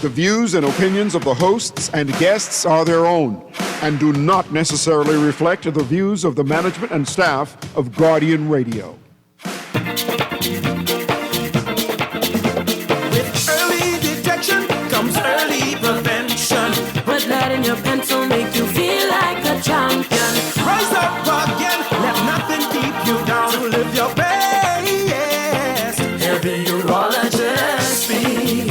The views and opinions of the hosts and guests are their own and do not necessarily reflect the views of the management and staff of Guardian Radio. With early detection comes early prevention. Put lead in your pencil, make you feel like a champion. Rise up again, let nothing keep you down. Live your best. Hear the urologist speak.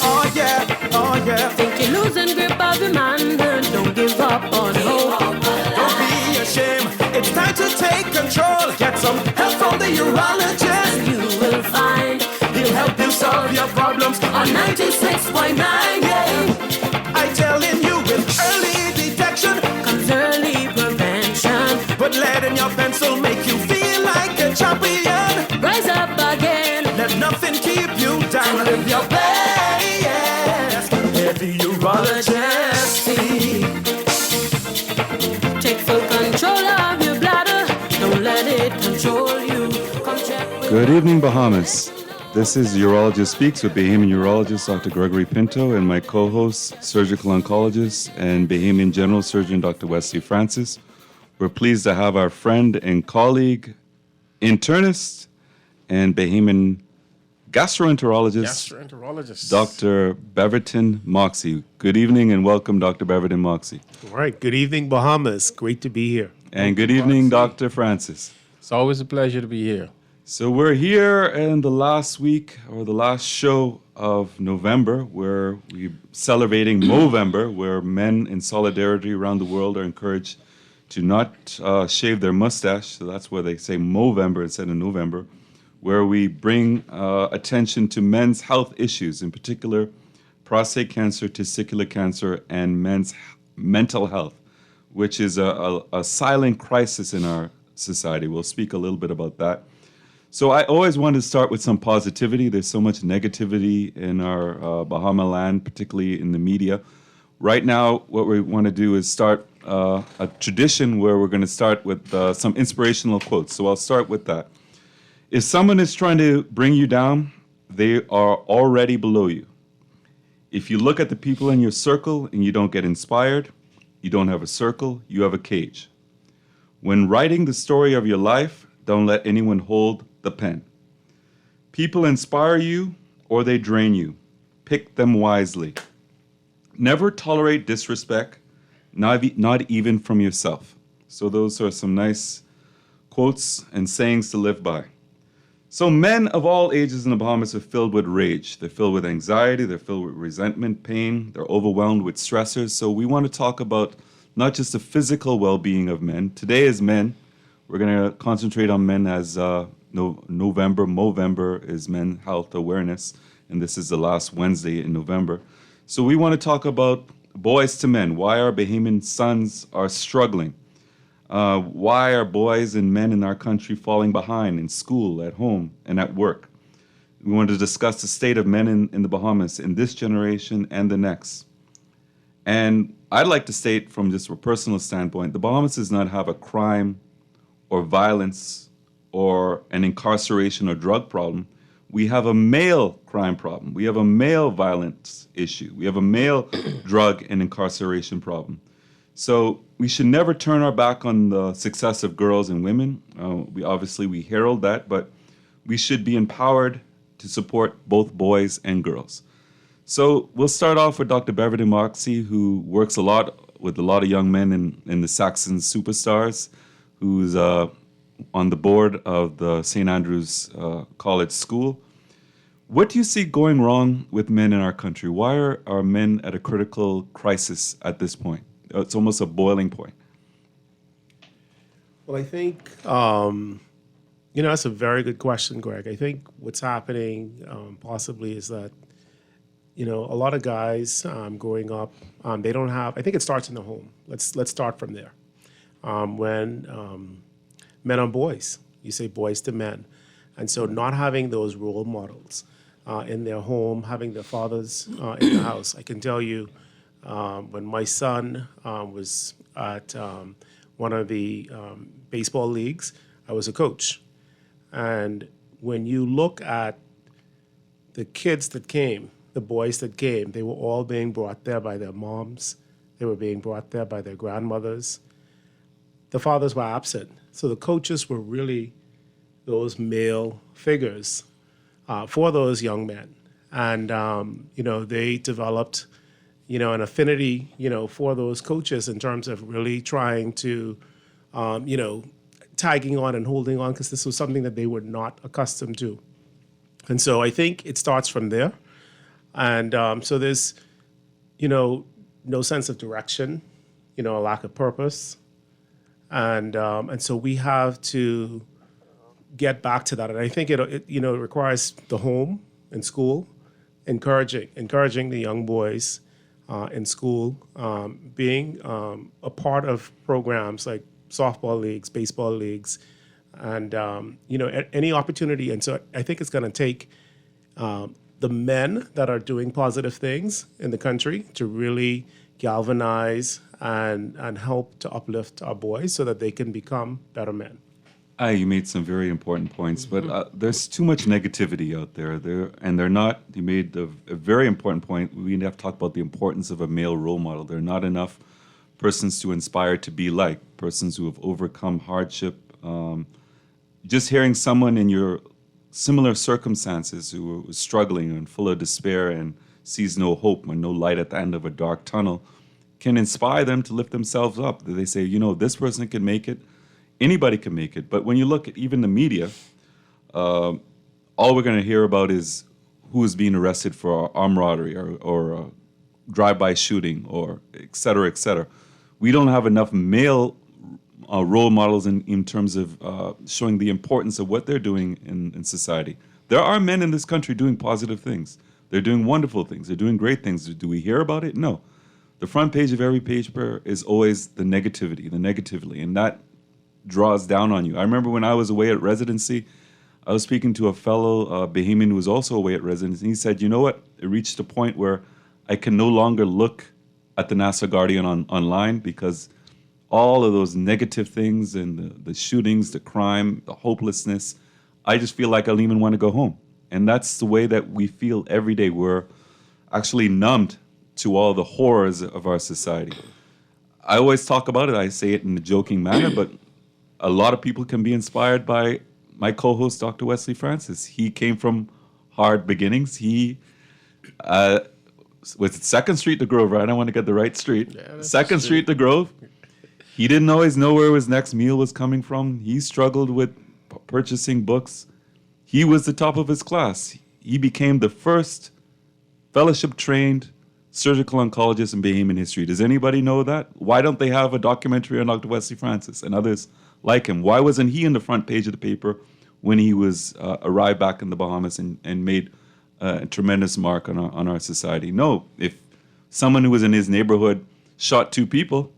Oh yeah, oh yeah. Think you're losing grip of your manhood, don't give up on hope. Don't be ashamed, it's time to take control. Get some help from the urologist. You will find He'll help you solve your problems on 96.9, yeah. I telling you, with early detection Comes early prevention. put lead in your pencil, make you feel like a champion. Rise up again. Let nothing keep you down. Live your best. Hear the urologist speak. Take full control of your bladder. Don't let it control you. Come check with Good evening, Bahamas. This is Urologist Speaks with Bahamian urologist Dr. Gregeggory Pinto and my co-host, surgical oncologist and Bahamian general surgeon Dr. Wesley Francis. We're pleased to have our friend and colleague, internist and Bahamian gastroenterologist, Dr. Beverton Moxie. Good evening and welcome, Dr. Beverton Moxie. All right. Good evening, Bahamas. Great to be here. And good evening, Dr. Francis. It's always a pleasure to be here. So we're here in the last week or the last show of November where we're celebrating Movember, where men in solidarity around the world are encouraged to not shave their mustache. So that's why they say Movember instead of November, where we bring attention to men's health issues, in particular prostate cancer, testicular cancer, and men's mental health, which is a silent crisis in our society. We'll speak a little bit about that. So I always want to start with some positivity. There's so much negativity in our Bahama land, particularly in the media. Right now, what we want to do is start a tradition where we're going to start with some inspirational quotes. So I'll start with that. If someone is trying to bring you down, they are already below you. If you look at the people in your circle and you don't get inspired, you don't have a circle, you have a cage. When writing the story of your life, don't let anyone hold the pen. People inspire you or they drain you. Pick them wisely. Never tolerate disrespect, not even from yourself. So those are some nice quotes and sayings to live by. So men of all ages in the Bahamas are filled with rage. They're filled with anxiety. They're filled with resentment, pain. They're overwhelmed with stressors. So we want to talk about not just the physical well-being of men. Today as men, we're going to concentrate on men as November. Movember is Men Health Awareness, and this is the last Wednesday in November. So we want to talk about boys to men. Why our Bahamian sons are struggling. Why are boys and men in our country falling behind in school, at home, and at work? We want to discuss the state of men in the Bahamas in this generation and the next. And I'd like to state from just a personal standpoint, the Bahamas does not have a crime or violence or an incarceration or drug problem. We have a male crime problem. We have a male violence issue. We have a male drug and incarceration problem. So we should never turn our back on the success of girls and women. We herald that, but we should be empowered to support both boys and girls. So we'll start off with Dr. Beverton Moxie, who works a lot with a lot of young men in the Saxon Superstars, who's on the board of the St. Andrews College School. What do you see going wrong with men in our country? Why are our men at a critical crisis at this point? It's almost a boiling point. Well, I think, that's a very good question, Greg. I think what's happening possibly is that, a lot of guys growing up, they don't have, I think it starts in the home. Let's start from there. When men on boys, you say boys to men. And so not having those role models in their home, having their fathers in the house. I can tell you, when my son was at one of the baseball leagues, I was a coach. And when you look at the kids that came the boys that came, they were all being brought there by their moms. They were being brought there by their grandmothers. The fathers were absent. So the coaches were really those male figures for those young men. And, they developed, an affinity, for those coaches in terms of really trying to, tagging on and holding on, because this was something that they were not accustomed to. And so I think it starts from there. And so there's, no sense of direction, a lack of purpose. And so we have to get back to that. And I think it requires the home and school, encouraging the young boys in school, being a part of programs like softball leagues, baseball leagues, and any opportunity. And so I think it's going to take the men that are doing positive things in the country to really galvanize and help to uplift our boys so that they can become better men. You made some very important points, but there's too much negativity out there. They're not. You made a very important point. We have to talk about the importance of a male role model. There are not enough persons to inspire to be like, persons who have overcome hardship. Just hearing someone in your similar circumstances who is struggling and full of despair and sees no hope and no light at the end of a dark tunnel can inspire them to lift themselves up. They say, this person can make it. Anybody can make it. But when you look at even the media, all we're going to hear about is who is being arrested for armed robbery or drive-by shooting or et cetera, et cetera. We don't have enough male role models in terms of showing the importance of what they're doing in society. There are men in this country doing positive things. They're doing wonderful things. They're doing great things. Do we hear about it? No. The front page of every paper is always the negativity, and that draws down on you. I remember when I was away at residency, I was speaking to a fellow Bahamian who was also away at residency, and he said, you know what? It reached a point where I can no longer look at the Nassau Guardian online because all of those negative things and the shootings, the crime, the hopelessness, I just feel like I don't even want to go home. And that's the way that we feel every day. We're actually numbed to all the horrors of our society. I always talk about it. I say it in a joking manner, but a lot of people can be inspired by my co-host, Dr. Wesley Francis. He came from hard beginnings. He was it 2nd Street to Grove, right? I want to get the right street. Yeah, 2nd Street to Grove. He didn't always know where his next meal was coming from. He struggled with purchasing books. He was the top of his class. He became the first fellowship-trained surgical oncologist in Bahamian history. Does anybody know that? Why don't they have a documentary on Dr. Wesley Francis and others like him? Why wasn't he in the front page of the paper when he was arrived back in the Bahamas and made a tremendous mark on our society? No. If someone who was in his neighborhood shot 2 people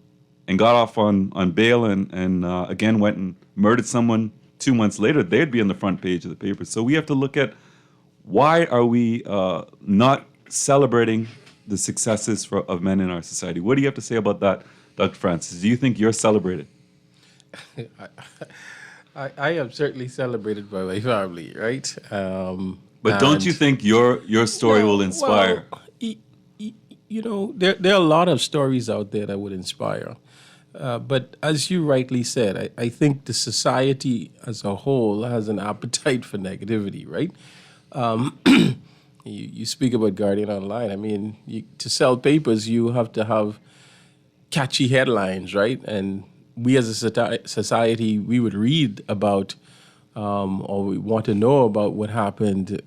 and got off on bail and again went and murdered someone 2 months later, they'd be on the front page of the paper. So we have to look at why are we not celebrating the successes of men in our society? What do you have to say about that, Dr. Francis? Do you think you're celebrated? I am certainly celebrated by my family, right? But don't you think your story will inspire? Well, there are a lot of stories out there that would inspire. But as you rightly said, I think the society as a whole has an appetite for negativity, right? You speak about Guardian Online. I mean, to sell papers, you have to have catchy headlines, right? And we as a society, we would read about or we want to know about what happened.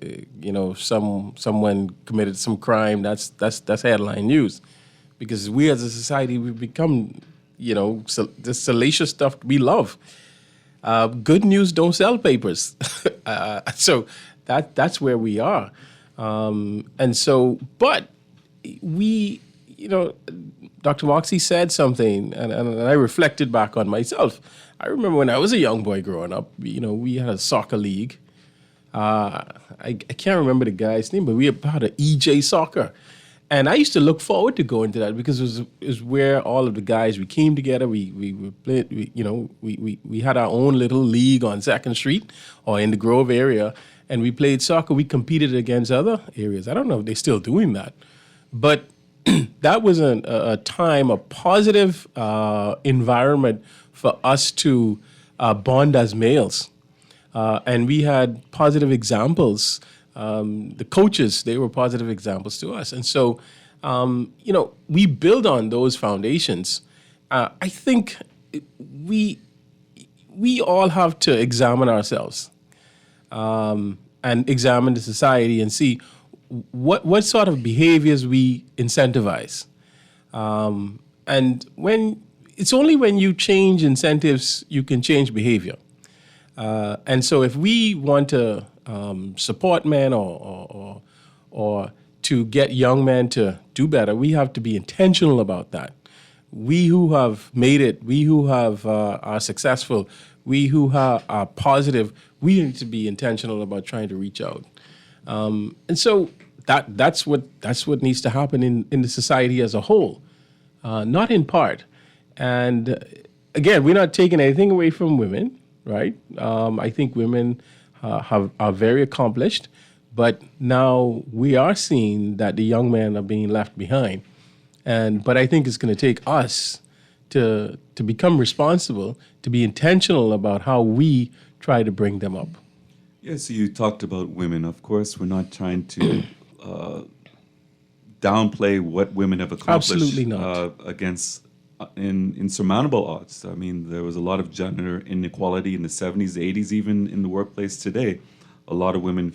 Someone committed some crime. That's headline news, because we as a society we've become, the salacious stuff we love. Good news don't sell papers, so that's where we are. But we, Dr. Moxie said something, and I reflected back on myself. I remember when I was a young boy growing up, we had a soccer league. I can't remember the guy's name, but we had a EJ Soccer. And I used to look forward to going to that because it was where all of the guys, we came together, we played, we had our own little league on 2nd Street or in the Grove area. and we played soccer, we competed against other areas. I don't know if they're still doing that, but that was a time, a positive environment for us to bond as males. And we had positive examples. The coaches, they were positive examples to us. And so, we build on those foundations. I think we all have to examine ourselves and examine the society and see what sort of behaviors we incentivize. And it's only when you change incentives you can change behavior. And so if we want to support men or to get young men to do better, we have to be intentional about that. We who have made it, we who are successful, we who are positive, we need to be intentional about trying to reach out. And so that's what needs to happen in the society as a whole, not in part. And again, we're not taking anything away from women, right? I think women are very accomplished, but now we are seeing that the young men are being left behind. But I think it's going to take us to become responsible, to be intentional about how we try to bring them up. Yeah, so you talked about women. Of course, we're not trying to downplay what women have accomplished. Absolutely not. Against insurmountable odds. I mean, there was a lot of gender inequality in the 70s, 80s, even in the workplace today. A lot of women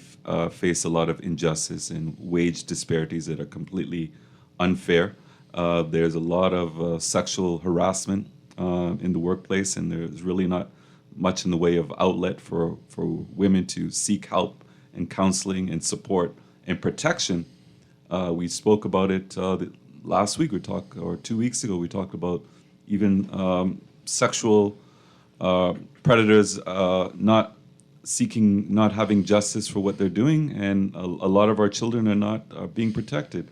face a lot of injustice and wage disparities that are completely unfair. There's a lot of sexual harassment in the workplace, and there's really not much in the way of outlet for women to seek help and counseling and support and protection. We spoke about it last week, or 2 weeks ago. We talked about even sexual predators not having justice for what they're doing, and a lot of our children are not being protected.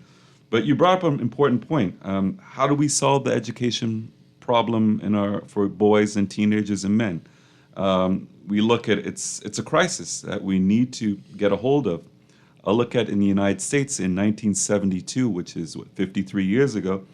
But you brought up an important point. How do we solve the education problem for boys and teenagers and men? We look at it's a crisis that we need to get a hold of. I'll look at in the United States in 1972, which is 53 years ago,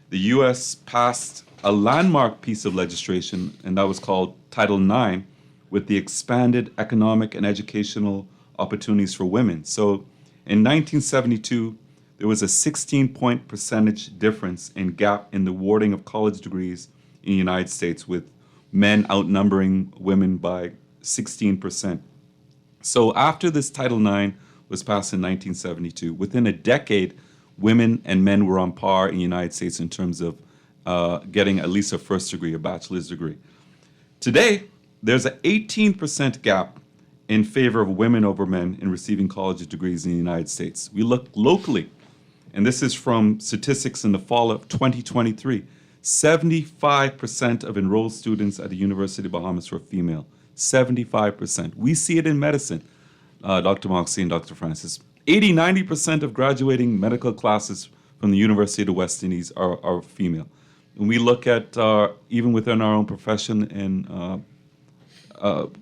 the U.S. passed a landmark piece of legislation, and that was called Title IX, with the expanded economic and educational opportunities for women. So in 1972, there was a 16-point percentage difference in gap in the awarding of college degrees in the United States, with men outnumbering women by 16%. So after this Title IX was passed in 1972, within a decade, women and men were on par in the United States in terms of getting at least a first degree, a bachelor's degree. Today, there's an 18% gap in favor of women over men in receiving college degrees in the United States. We look locally, and this is from statistics in the fall of 2023. 75% of enrolled students at the University of Bahamas were female. 75%. We see it in medicine, Dr. Moxie and Dr. Francis. 80-90% of graduating medical classes from the University of the West Indies are female. And we look at, even within our own profession and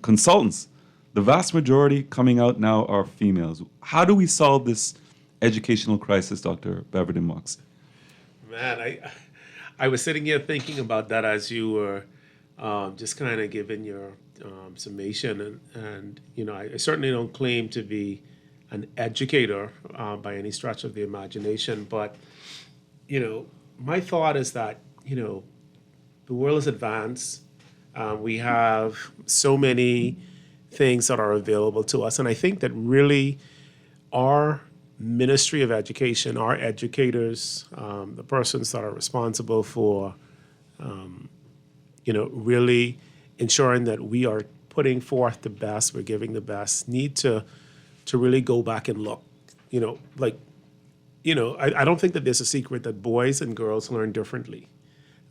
consultants, the vast majority coming out now are females. How do we solve this educational crisis, Dr. Beverden Moxie? Man, I was sitting here thinking about that as you were just kind of giving your summation, and I certainly don't claim to be an educator by any stretch of the imagination, but my thought is that the world is advanced. We have so many things that are available to us, and I think that really our Ministry of Education, our educators, the persons that are responsible for really ensuring that we are putting forth the best, we're giving the best, need to really go back and look. I don't think that there's a secret that boys and girls learn differently,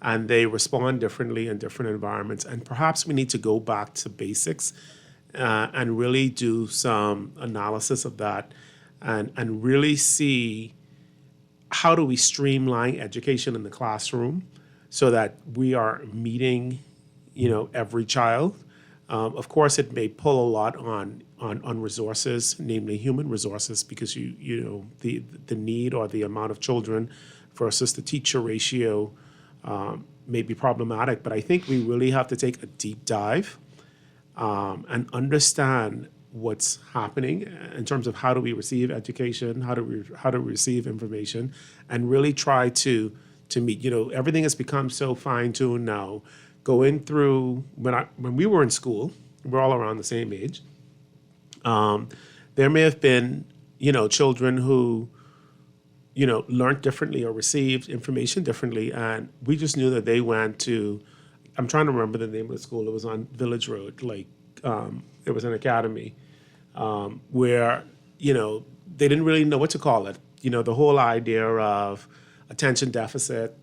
and they respond differently in different environments. And perhaps we need to go back to basics and really do some analysis of that, and really see how do we streamline education in the classroom so that we are meeting every child, Of course, it may pull a lot on resources, namely human resources, because you know the need or the amount of children versus the teacher ratio may be problematic. But I think we really have to take a deep dive and understand what's happening in terms of how do we receive education, how do we receive information, and really try to meet. You know, everything has become so fine-tuned now. Going through when we were in school, we're all around the same age. There may have been, you know, children who, you know, learned differently or received information differently, and we just knew that they went to. I'm trying to remember the name of the school. It was on Village Road. Like, it was an academy where, you know, they didn't really know what to call it. You know, the whole idea of attention deficit,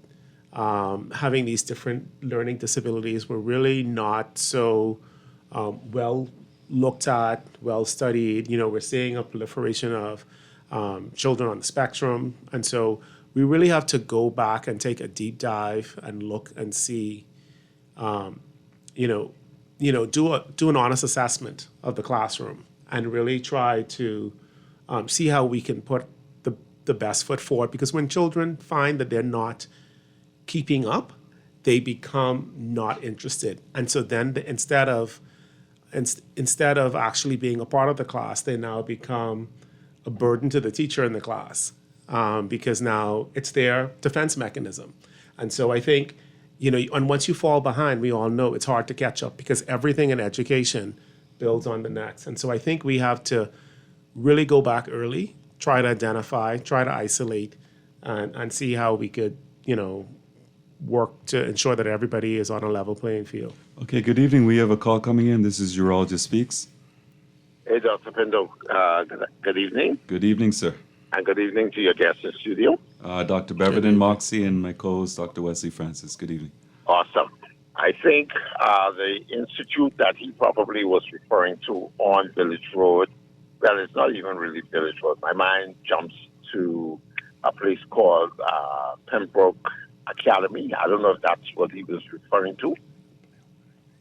having these different learning disabilities were really not so well looked at, well studied. You know, we're seeing a proliferation of children on the spectrum. And so we really have to go back and take a deep dive and look and see, do an honest assessment of the classroom and really try to see how we can put the best foot forward. Because when children find that they're not keeping up, they become not interested. And so then instead of actually being a part of the class, they now become a burden to the teacher in the class because now it's their defense mechanism. And so I think, you know, and once you fall behind, we all know it's hard to catch up because everything in education builds on the next. And so I think we have to really go back early, try to identify, try to isolate, and see how we could, you know, work to ensure that everybody is on a level playing field. Okay, good evening. We have a call coming in. This is Urologist Speaks. Hey, Dr. Pinto. Good evening. Good evening, sir. And good evening to your guest in studio. Dr. Beverden Moxie and my co-host, Dr. Wesley Francis. Good evening. Awesome. I think the institute that he probably was referring to on Village Road, well, it's not even really Village Road. My mind jumps to a place called Pembroke Academy. I don't know if that's what he was referring to.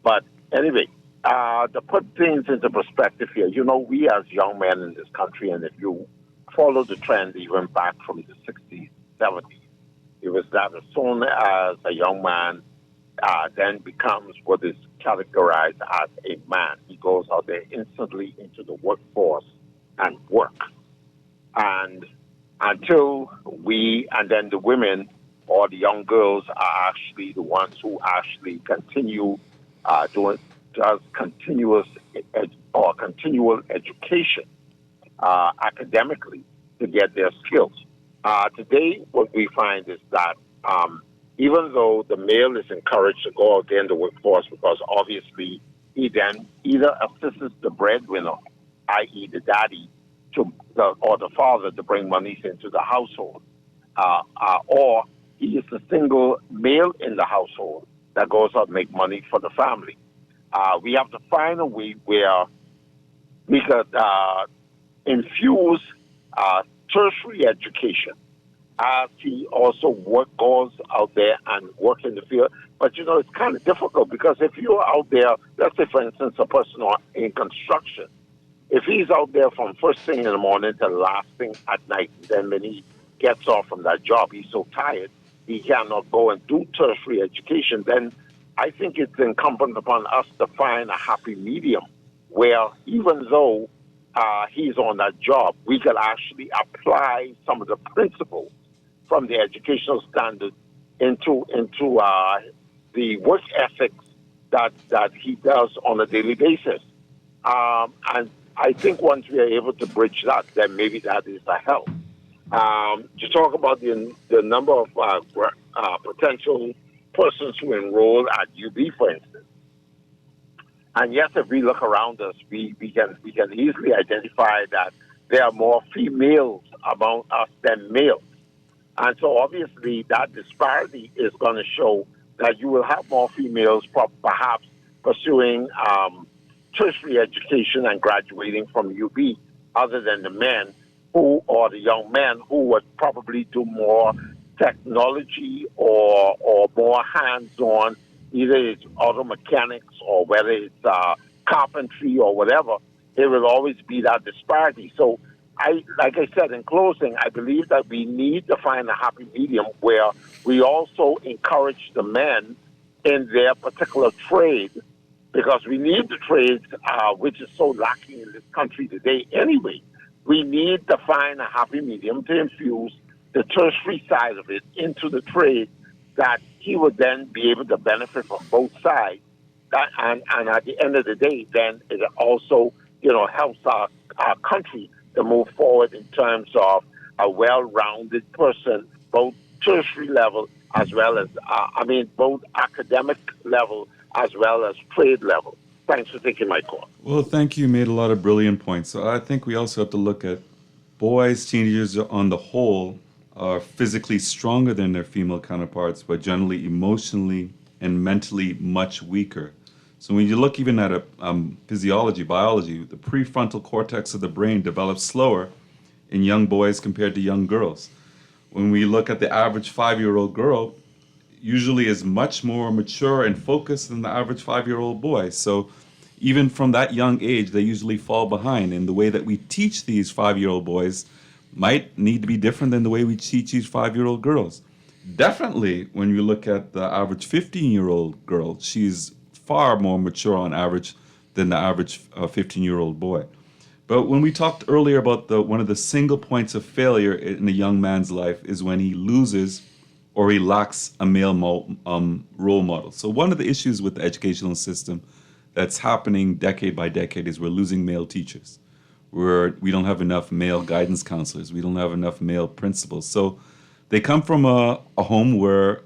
But anyway, to put things into perspective here, you know, we as young men in this country, and if you follow the trend even back from the 60s, 70s, it was that as soon as a young man then becomes what is categorized as a man, he goes out there instantly into the workforce and work. And until and then the women or the young girls are actually the ones who actually continue doing continual education academically to get their skills. Today, what we find is that even though the male is encouraged to go out there in the workforce because obviously he then either assists the breadwinner, i.e. the daddy, or the father to bring money into the household, or he is the single male in the household that goes out and make money for the family. We have to find a way where we could infuse tertiary education as he also goes out there and works in the field. But, you know, it's kind of difficult because if you're out there, let's say, for instance, a person in construction, if he's out there from first thing in the morning to last thing at night, then when he gets off from that job, he's so tired, he cannot go and do tertiary education, then I think it's incumbent upon us to find a happy medium where even though he's on that job, we can actually apply some of the principles from the educational standard into the work ethics that he does on a daily basis. And I think once we are able to bridge that, then maybe that is a help. To talk about the number of potential persons who enroll at UB, for instance. And yes, if we look around us, we can easily identify that there are more females among us than males. And so obviously that disparity is going to show that you will have more females perhaps pursuing tertiary education and graduating from UB other than the men or the young men who would probably do more technology or more hands-on, either it's auto mechanics or whether it's carpentry or whatever, there will always be that disparity. So like I said in closing, I believe that we need to find a happy medium where we also encourage the men in their particular trade, because we need the trades, which is so lacking in this country today anyway. We need to find a happy medium to infuse the tertiary side of it into the trade, that he would then be able to benefit from both sides. And at the end of the day, then it also, helps our country to move forward in terms of a well-rounded person, both tertiary level as well as, both academic level as well as trade level. Thanks for taking my call. Well, thank you. You made a lot of brilliant points. So I think we also have to look at boys, teenagers on the whole are physically stronger than their female counterparts, but generally emotionally and mentally much weaker. So when you look even at physiology, biology, the prefrontal cortex of the brain develops slower in young boys compared to young girls. When we look at the average 5-year-old girl, usually is much more mature and focused than the average 5-year-old boy. So even from that young age, they usually fall behind. And the way that we teach these 5-year-old boys might need to be different than the way we teach these 5-year-old girls. Definitely, when you look at the average 15-year-old girl, she's far more mature on average than the average 15-year-old boy. But when we talked earlier about one of the single points of failure in a young man's life is when he loses or he lacks a male role model. So one of the issues with the educational system that's happening decade by decade is we're losing male teachers. We don't have enough male guidance counselors. We don't have enough male principals. So they come from a home where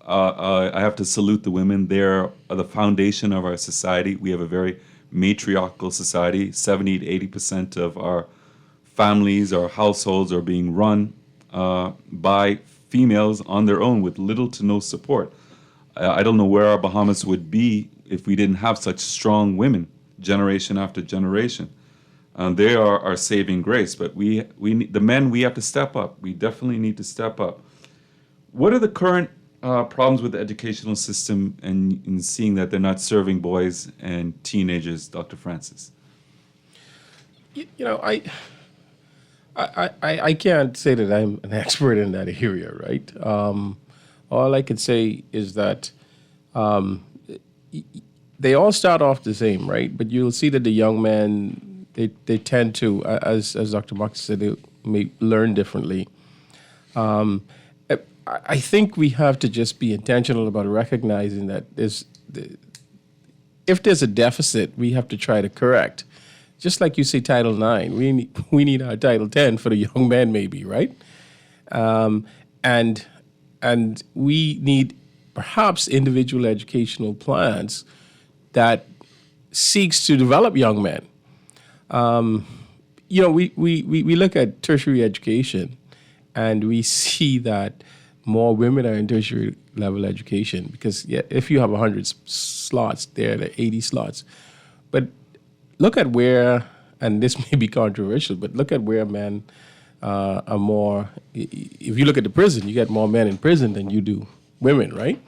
I have to salute the women. They're the foundation of our society. We have a very matriarchal society. 70 to 80% of our families, our households are being run by females on their own with little to no support. I don't know where our Bahamas would be if we didn't have such strong women, generation after generation. They are our saving grace, but we need, the men, we have to step up. We definitely need to step up. What are the current problems with the educational system and in seeing that they're not serving boys and teenagers, Dr. Francis? I can't say that I'm an expert in that area, right? All I could say is that they all start off the same, right? But you'll see that the young men, they tend to, as Dr. Marks said, they may learn differently. I think we have to just be intentional about recognizing that if there's a deficit, we have to try to correct. Just like you say Title IX, we need our Title X for the young men maybe, right? And we need perhaps individual educational plans that seeks to develop young men. We look at tertiary education and we see that more women are in tertiary level education because if you have 100 slots, there are 80 slots. But look at where, and this may be controversial, but look at where men are more, if you look at the prison, you get more men in prison than you do women, right?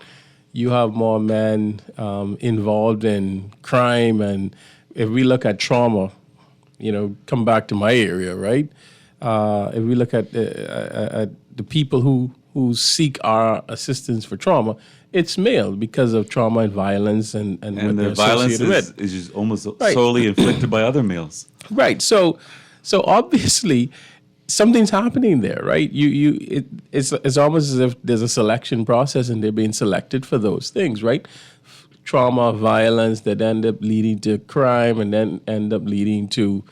You have more men involved in crime, and if we look at trauma, come back to my area, right? If we look at the people who seek our assistance for trauma, it's male because of trauma and violence and what the violence is just almost solely inflicted by other males. Right. So obviously something's happening there, right? It's almost as if there's a selection process and they're being selected for those things, right? Trauma, violence that end up leading to crime and then end up leading to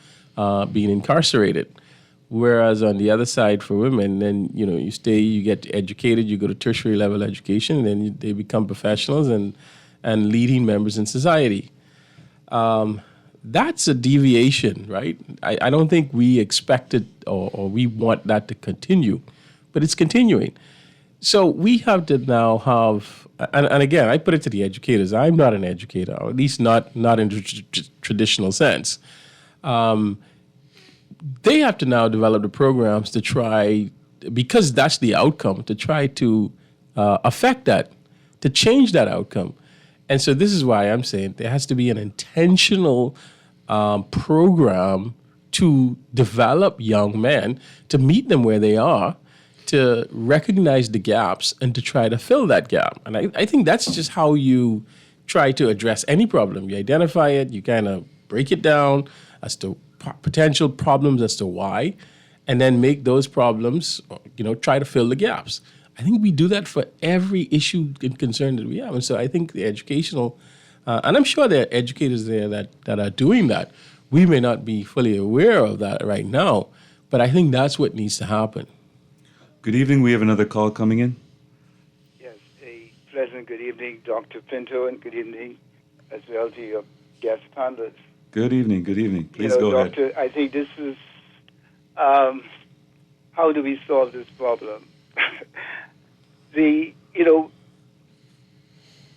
being incarcerated. Whereas on the other side for women, then you stay, you get educated, you go to tertiary level education, and then they become professionals and leading members in society. That's a deviation, right? I don't think we expect it or we want that to continue, but it's continuing. So we have to now have, and again, I put it to the educators. I'm not an educator, or at least not in the traditional sense. They have to now develop the programs to try, because that's the outcome, to try to affect that, to change that outcome. And so this is why I'm saying there has to be an intentional program to develop young men, to meet them where they are, to recognize the gaps and to try to fill that gap. And I think that's just how you try to address any problem. You identify it, you kind of break it down as to potential problems as to why, and then make those problems, try to fill the gaps. I think we do that for every issue and concern that we have. And so I think the educational, and I'm sure there are educators there that are doing that. We may not be fully aware of that right now, but I think that's what needs to happen. Good evening. We have another call coming in. Yes, a pleasant good evening, Dr. Pinto, and good evening as well to your guest panelists. Good evening. Good evening. Please go ahead. Doctor, I think this is how do we solve this problem?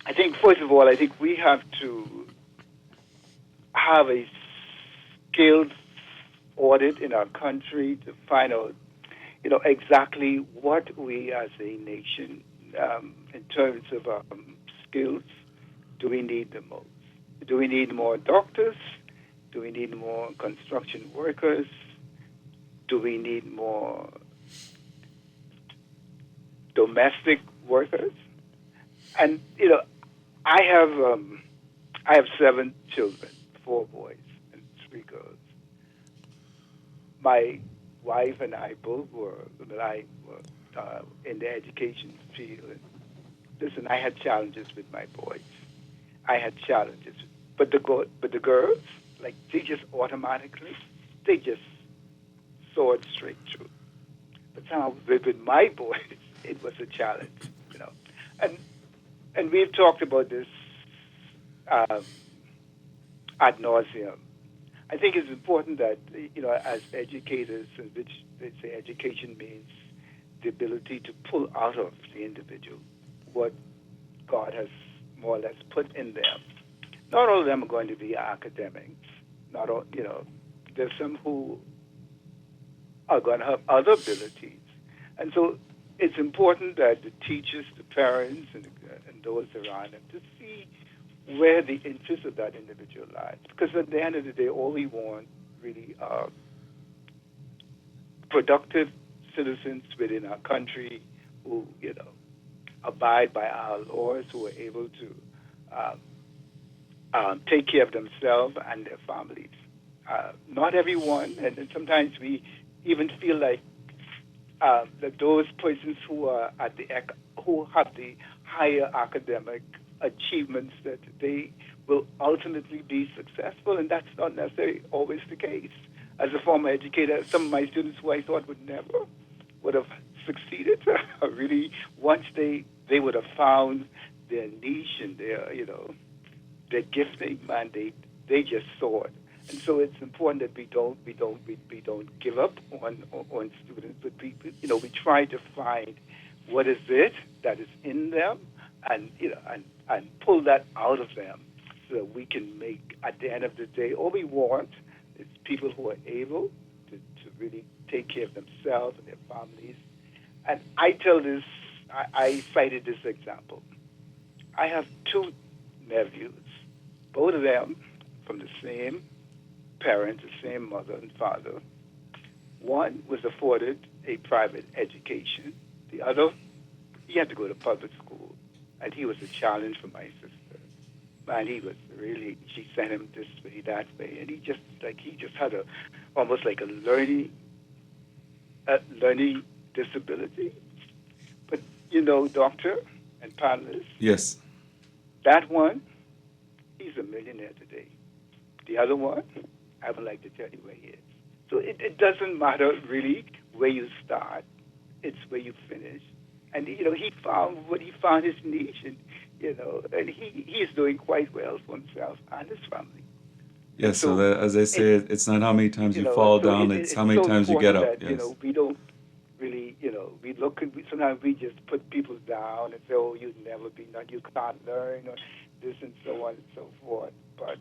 I think first of all, I think we have to have a skills audit in our country to find out, exactly what we as a nation, in terms of skills, do we need the most? Do we need more doctors? Do we need more construction workers? Do we need more domestic workers? And I have 7 children, 4 boys and 3 girls. My wife and I both were in the education field. And listen, I had challenges with my boys. I had challenges, but the girls, like, they just automatically, they just soared straight through. But somehow with my boys, it was a challenge, And we've talked about this ad nauseum. I think it's important that, as educators, which they say education means the ability to pull out of the individual what God has more or less put in them. Not all of them are going to be academics. Not all, there's some who are going to have other abilities. And so it's important that the teachers, the parents, and those around them to see where the interest of that individual lies. Because at the end of the day, all we want really are productive citizens within our country who, abide by our laws, who are able to take care of themselves and their families. Not everyone, and sometimes we even feel like that those persons who are who have the higher academic achievements, that they will ultimately be successful, and that's not necessarily always the case. As a former educator, some of my students who I thought would have succeeded, really, once they would have found their niche and their gifting, man, they just soared. And so it's important that we don't give up on students, but we try to find what is it that is in them, and pull that out of them, so that we can make, at the end of the day, all we want is people who are able to really take care of themselves and their families. And I tell this, I cited this example. I have 2 nephews, both of them from the same parents, the same mother and father. One was afforded a private education. The other, he had to go to public school. And he was a challenge for my sister. Man, he was really, she sent him this way, that way. And he just had almost like a learning disability. But, doctor and panelists. Yes. That one, he's a millionaire today. The other one, I would like to tell you where he is. So it doesn't matter really where you start. It's where you finish. And, he found his niche, and, and he is doing quite well for himself and his family. Yes, so that, as I say, it's not how many times you fall down, it's how many times you get up. That, yes. We don't really, sometimes we just put people down and say, oh, you'll never be, you can't learn, or this and so on and so forth. But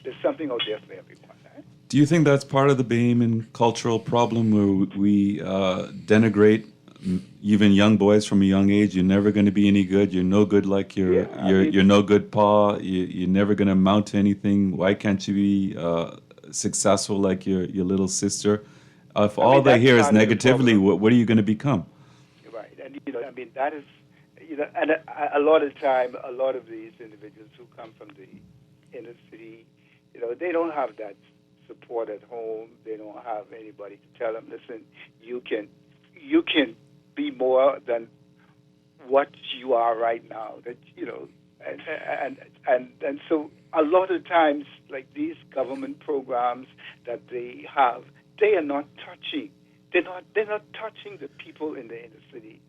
there's something out there for everyone. Right? Do you think that's part of the Bahamian cultural problem, where we denigrate even young boys from a young age, you're never going to be any good. You're no good like you're no good pa. You're never going to amount to anything. Why can't you be successful like your little sister? If all they hear is negatively, what are you going to become? Right, and that is, and a lot of time, a lot of these individuals who come from the inner city, they don't have that support at home. They don't have anybody to tell them, listen, you can be more than what you are right now. That and so a lot of times, like these government programs that they have, they are not touching. They're not touching the people in the inner city.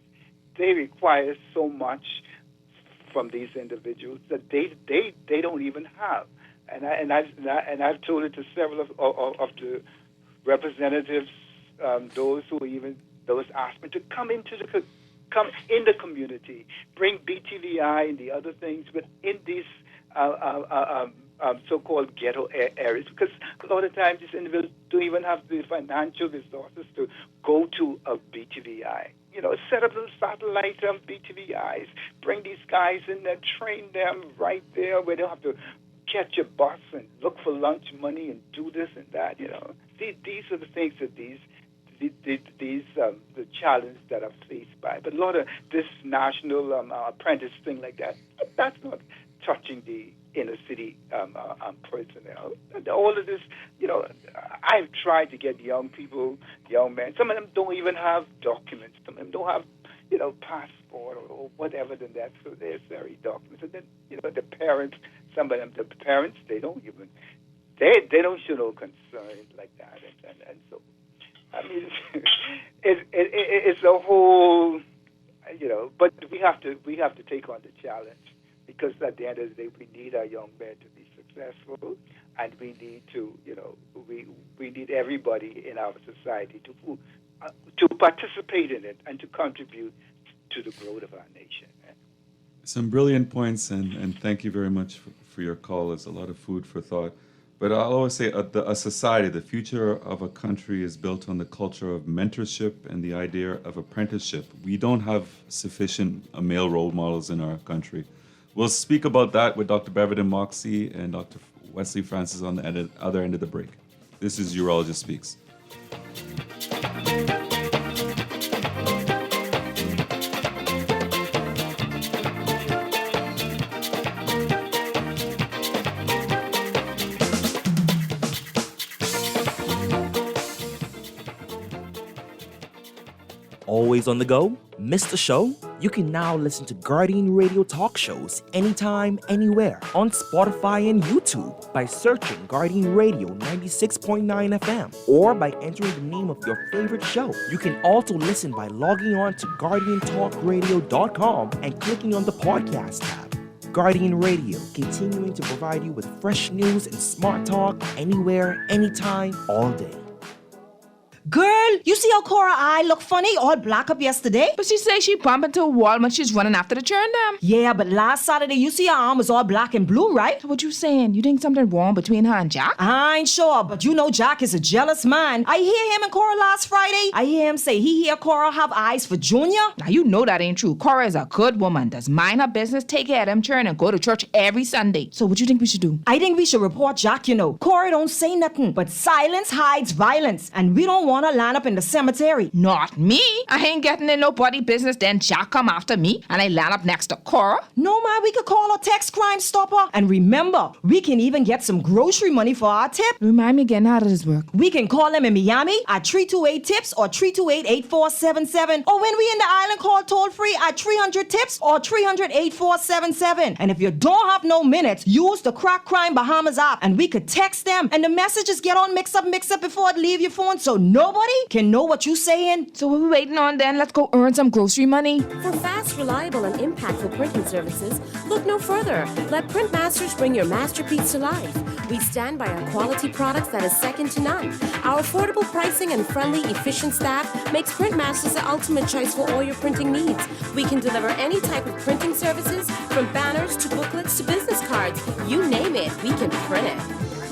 They require so much from these individuals that they don't even have. And I've told it to several of the representatives, those asked me to come in the community, bring BTVI and the other things within these so-called ghetto areas, because a lot of times these individuals don't even have the financial resources to go to a BTVI. Set up little satellite BTVIs, bring these guys in there, train them right there where they don't have to catch a bus and look for lunch money and do this and that. These are the things that the challenge that are faced by. But a lot of this national apprentice thing like that, that's not touching the inner city personnel. All of this, I've tried to get young people, young men. Some of them don't even have documents. Some of them don't have, passport or whatever than that. So necessary documents. And then, the parents. Some of them, the parents, they don't show no concern like that, and so, I mean, it's a whole, But we have to take on the challenge, because at the end of the day, we need our young men to be successful, and we need to, we need everybody in our society to participate in it and to contribute to the growth of our nation. Some brilliant points, and thank you very much for your call. There's a lot of food for thought. But I'll always say a society, the future of a country is built on the culture of mentorship and the idea of apprenticeship. We don't have sufficient male role models in our country. We'll speak about that with Dr. Beverton Moxie and Dr. Wesley Francis on the other end of the break. This is Urologist Speaks. Always on the go? Missed the show? You can now listen to Guardian Radio talk shows anytime, anywhere on Spotify and YouTube by searching Guardian Radio 96.9 FM or by entering the name of your favorite show. You can also listen by logging on to GuardianTalkRadio.com and clicking on the podcast tab. Guardian Radio, continuing to provide you with fresh news and smart talk anywhere, anytime, all day. Girl, you see how Cora eye look funny, all black up yesterday? But she say she bumped into a wall when she's running after the churn them. Yeah, but last Saturday, you see her arm was all black and blue, right? What you saying? You think something wrong between her and Jack? I ain't sure, but you know Jack is a jealous man. I hear him and Cora last Friday. I hear him say he hear Cora have eyes for Junior. Now you know that ain't true. Cora is a good woman, does mind her business, take care of them churn, and go to church every Sunday. So what you think we should do? I think we should report Jack, Cora don't say nothing, but silence hides violence, and we don't want to line up in the cemetery. Not me. I ain't getting in nobody business, then Jack come after me, and I land up next to Cora. No, man, we could call a text Crime Stopper. And remember, we can even get some grocery money for our tip. Remind me again, how does this work? We can call them in Miami at 328-TIPS or 328-8477. Or when we in the island, call toll-free at 300-TIPS or 300-8477. And if you don't have no minutes, use the Crack Crime Bahamas app, and we could text them, and the messages get on mix up before it leave your phone, so nobody can know what you saying. So what we waiting on then? Let's go earn some grocery money. For fast, reliable, and impactful printing services, look no further. Let Printmasters bring your masterpiece to life. We stand by our quality products that is second to none. Our affordable pricing and friendly, efficient staff makes Printmasters the ultimate choice for all your printing needs. We can deliver any type of printing services, from banners to booklets to business cards. You name it, we can print it.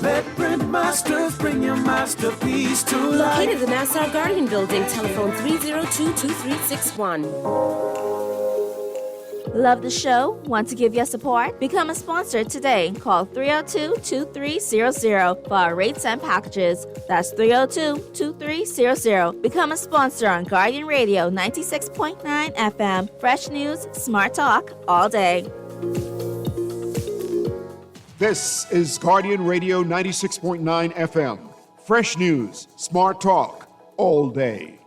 Let print masters bring your masterpiece to life. Located in the Nassau Guardian Building, telephone 302-2361. Love the show? Want to give your support? Become a sponsor today. Call 302-2300 for our rates and packages. That's 302-2300. Become a sponsor on Guardian Radio 96.9 FM. Fresh news, smart talk, all day. This is Guardian Radio 96.9 FM. Fresh news, smart talk, all day.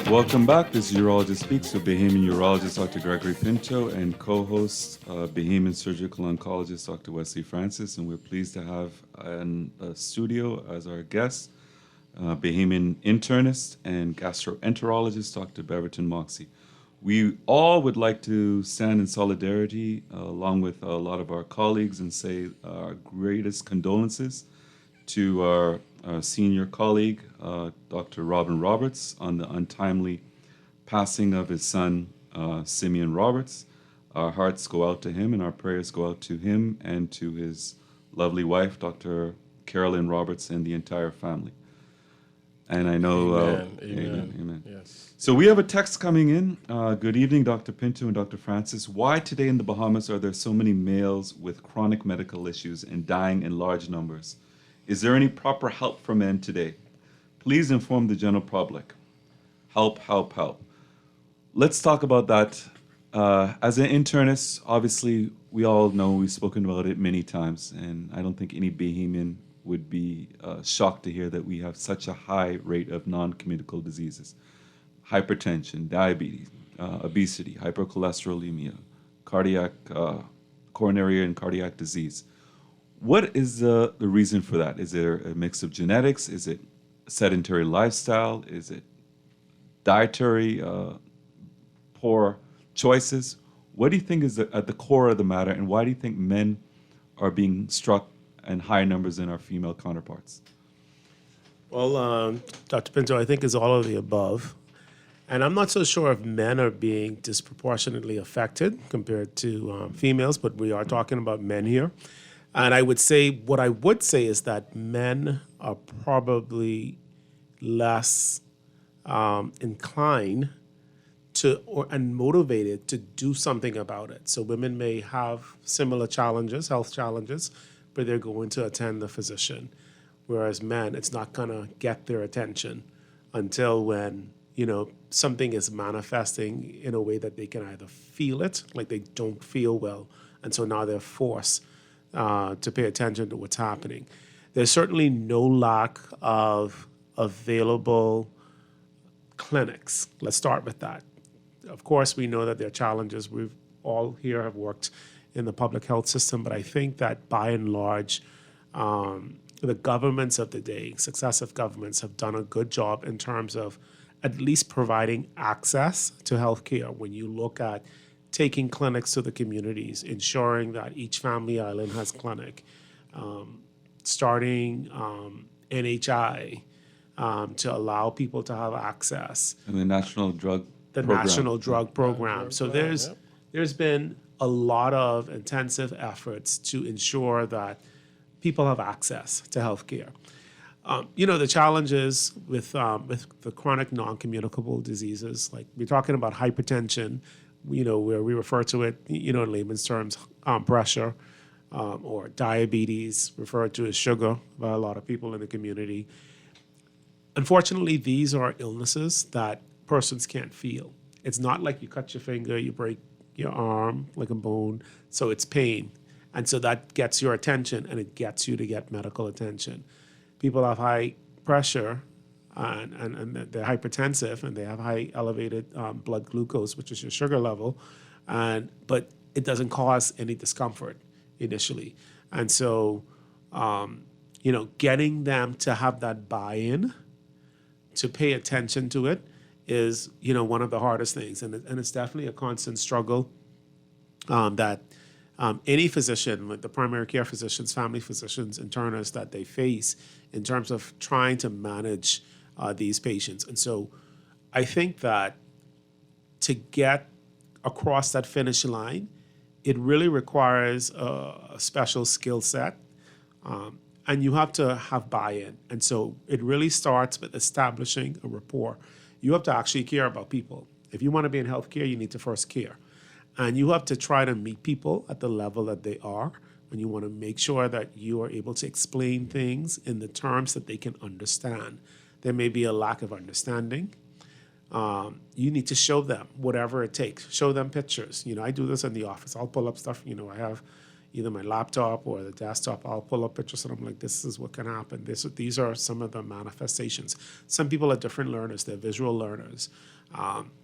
Welcome back. This is Urologist Speaks with Bahamian urologist Dr. Gregeggory Pinto and co-host Bahamian surgical oncologist Dr. Wesley Francis, and we're pleased to have in the studio as our guest Bahamian internist and gastroenterologist Dr. Beverton Moxie. We all would like to stand in solidarity along with a lot of our colleagues and say our greatest condolences to our senior colleague, Dr. Robin Roberts, on the untimely passing of his son, Simeon Roberts. Our hearts go out to him and our prayers go out to him and to his lovely wife, Dr. Carolyn Roberts, and the entire family. And I know... Amen. Yes. So we have a text coming in. Good evening, Dr. Pinto and Dr. Francis. Why today in the Bahamas are there so many males with chronic medical issues and dying in large numbers? Is there any proper help for men today? Please inform the general public. Help, help, help. Let's talk about that. As an internist, obviously, we all know we've spoken about it many times, and I don't think any Bahamian would be shocked to hear that we have such a high rate of non-communicable diseases. Hypertension, diabetes, obesity, hypercholesterolemia, coronary and cardiac disease. What is the reason for that? Is there a mix of genetics? Is it sedentary lifestyle? Is it dietary poor choices? What do you think is at the core of the matter, and why do you think men are being struck in high numbers than our female counterparts? Well, Dr. Pinto, I think is all of the above. And I'm not so sure if men are being disproportionately affected compared to females, but we are talking about men here. And I would say is that men are probably less inclined and motivated to do something about it. So women may have similar challenges, health challenges, but they're going to attend the physician. Whereas men, it's not gonna get their attention until when, something is manifesting in a way that they can either feel it, like they don't feel well, and so now they're forced to pay attention to what's happening. There's certainly no lack of available clinics. Let's start with that. Of course, we know that there are challenges. We've all here have worked in the public health system, but I think that by and large, the governments of the day, successive governments, have done a good job in terms of at least providing access to healthcare. When you look at taking clinics to the communities, ensuring that each family island has clinic, starting NHI to allow people to have access. And the National Drug Program. So there's been a lot of intensive efforts to ensure that people have access to healthcare. The challenges with the chronic non-communicable diseases, like we're talking about hypertension, where we refer to it, in layman's terms, pressure, or diabetes, referred to as sugar by a lot of people in the community. Unfortunately, these are illnesses that persons can't feel. It's not like you cut your finger, you break your arm, like a bone, so it's pain. And so that gets your attention, and it gets you to get medical attention. People have high pressure, and they're hypertensive, and they have high elevated blood glucose, which is your sugar level, but it doesn't cause any discomfort initially. And so, getting them to have that buy-in, to pay attention to it, is one of the hardest things, and it's definitely a constant struggle that any physician, like the primary care physicians, family physicians, internists that they face in terms of trying to manage these patients. And so I think that to get across that finish line, it really requires a special skill set. And you have to have buy-in. And so it really starts with establishing a rapport. You have to actually care about people. If you want to be in healthcare, you need to first care. And you have to try to meet people at the level that they are. And you want to make sure that you are able to explain things in the terms that they can understand. There may be a lack of understanding. You need to show them whatever it takes. Show them pictures. I do this in the office. I'll pull up stuff. I have either my laptop or the desktop. I'll pull up pictures and I'm like, this is what can happen. These are some of the manifestations. Some people are different learners. They're visual learners.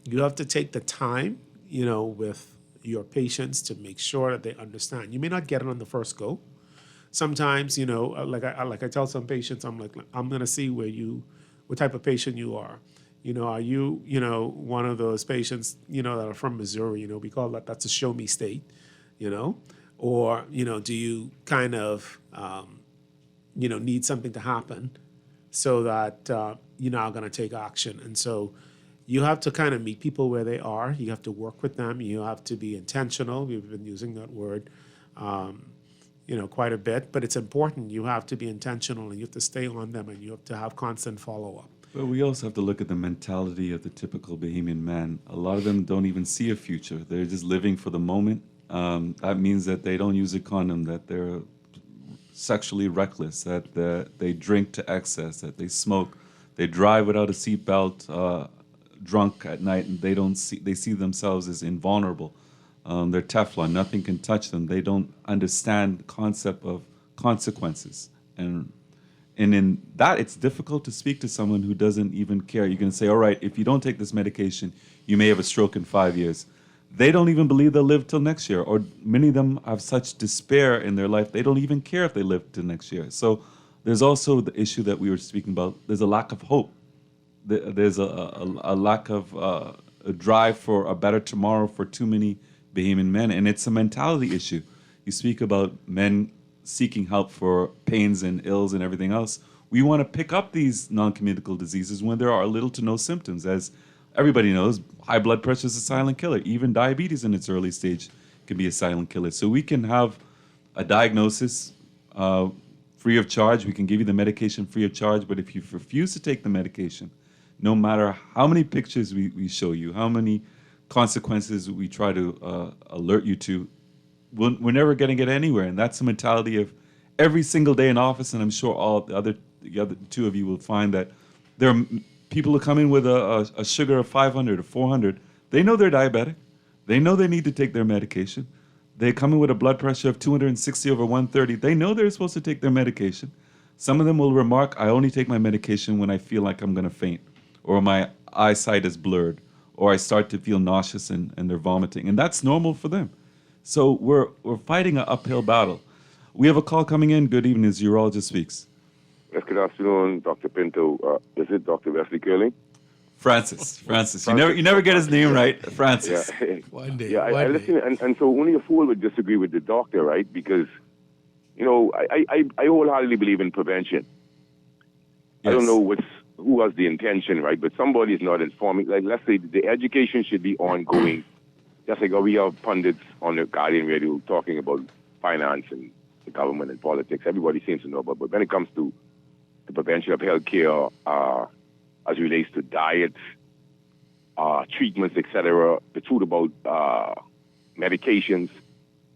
You have to take the time, with your patients to make sure that they understand. You may not get it on the first go. Sometimes, like I tell some patients, I'm like, I'm going to see what type of patient you are. Are you, one of those patients, that are from Missouri, we call that's a show me state, or, do you kind of, need something to happen so that you're now going to take action. And so you have to kind of meet people where they are. You have to work with them. You have to be intentional. We've been using that word, quite a bit, but it's important. You have to be intentional and you have to stay on them and you have to have constant follow-up. But we also have to look at the mentality of the typical Bahamian man. A lot of them don't even see a future. They're just living for the moment. That means that they don't use a condom, that they're sexually reckless, that they drink to excess, that they smoke, they drive without a seatbelt, drunk at night, and they see themselves as invulnerable. They're Teflon, nothing can touch them. They don't understand the concept of consequences. And in that, it's difficult to speak to someone who doesn't even care. You can say, all right, if you don't take this medication, you may have a stroke in 5 years. They don't even believe they'll live till next year. Or many of them have such despair in their life, they don't even care if they live till next year. So there's also the issue that we were speaking about. There's a lack of hope. There's a lack of a drive for a better tomorrow for too many Bahamian men. And it's a mentality issue. You speak about men seeking help for pains and ills and everything else. We want to pick up these non-communicable diseases when there are little to no symptoms. As everybody knows, high blood pressure is a silent killer. Even diabetes in its early stage can be a silent killer. So we can have a diagnosis free of charge. We can give you the medication free of charge. But if you refuse to take the medication, no matter how many pictures we show you, how many consequences we try to alert you to, we're never going to get anywhere. And that's the mentality of every single day in office. And I'm sure all the other two of you will find that there are people who come in with a sugar of 500 or 400. They know they're diabetic. They know they need to take their medication. They come in with a blood pressure of 260 over 130. They know they're supposed to take their medication. Some of them will remark, I only take my medication when I feel like I'm going to faint, or my eyesight is blurred, or I start to feel nauseous and they're vomiting. And that's normal for them. So we're fighting an uphill battle. We have a call coming in. Good evening, as Urologist speaks. Yes, good afternoon, Dr. Pinto. Is it Dr. Wesley Curling? Francis. You never get his name right. Francis. Yeah. One day. Yeah, I listen, and so only a fool would disagree with the doctor, right? Because, I wholeheartedly believe in prevention. Yes. I don't know who has the intention, right? But somebody is not informing. Like, let's say the education should be ongoing. Just like we have pundits on the Guardian Radio talking about finance and the government and politics. Everybody seems to know about. But when it comes to the prevention of healthcare, as it relates to diet, treatments, etc., the truth about medications,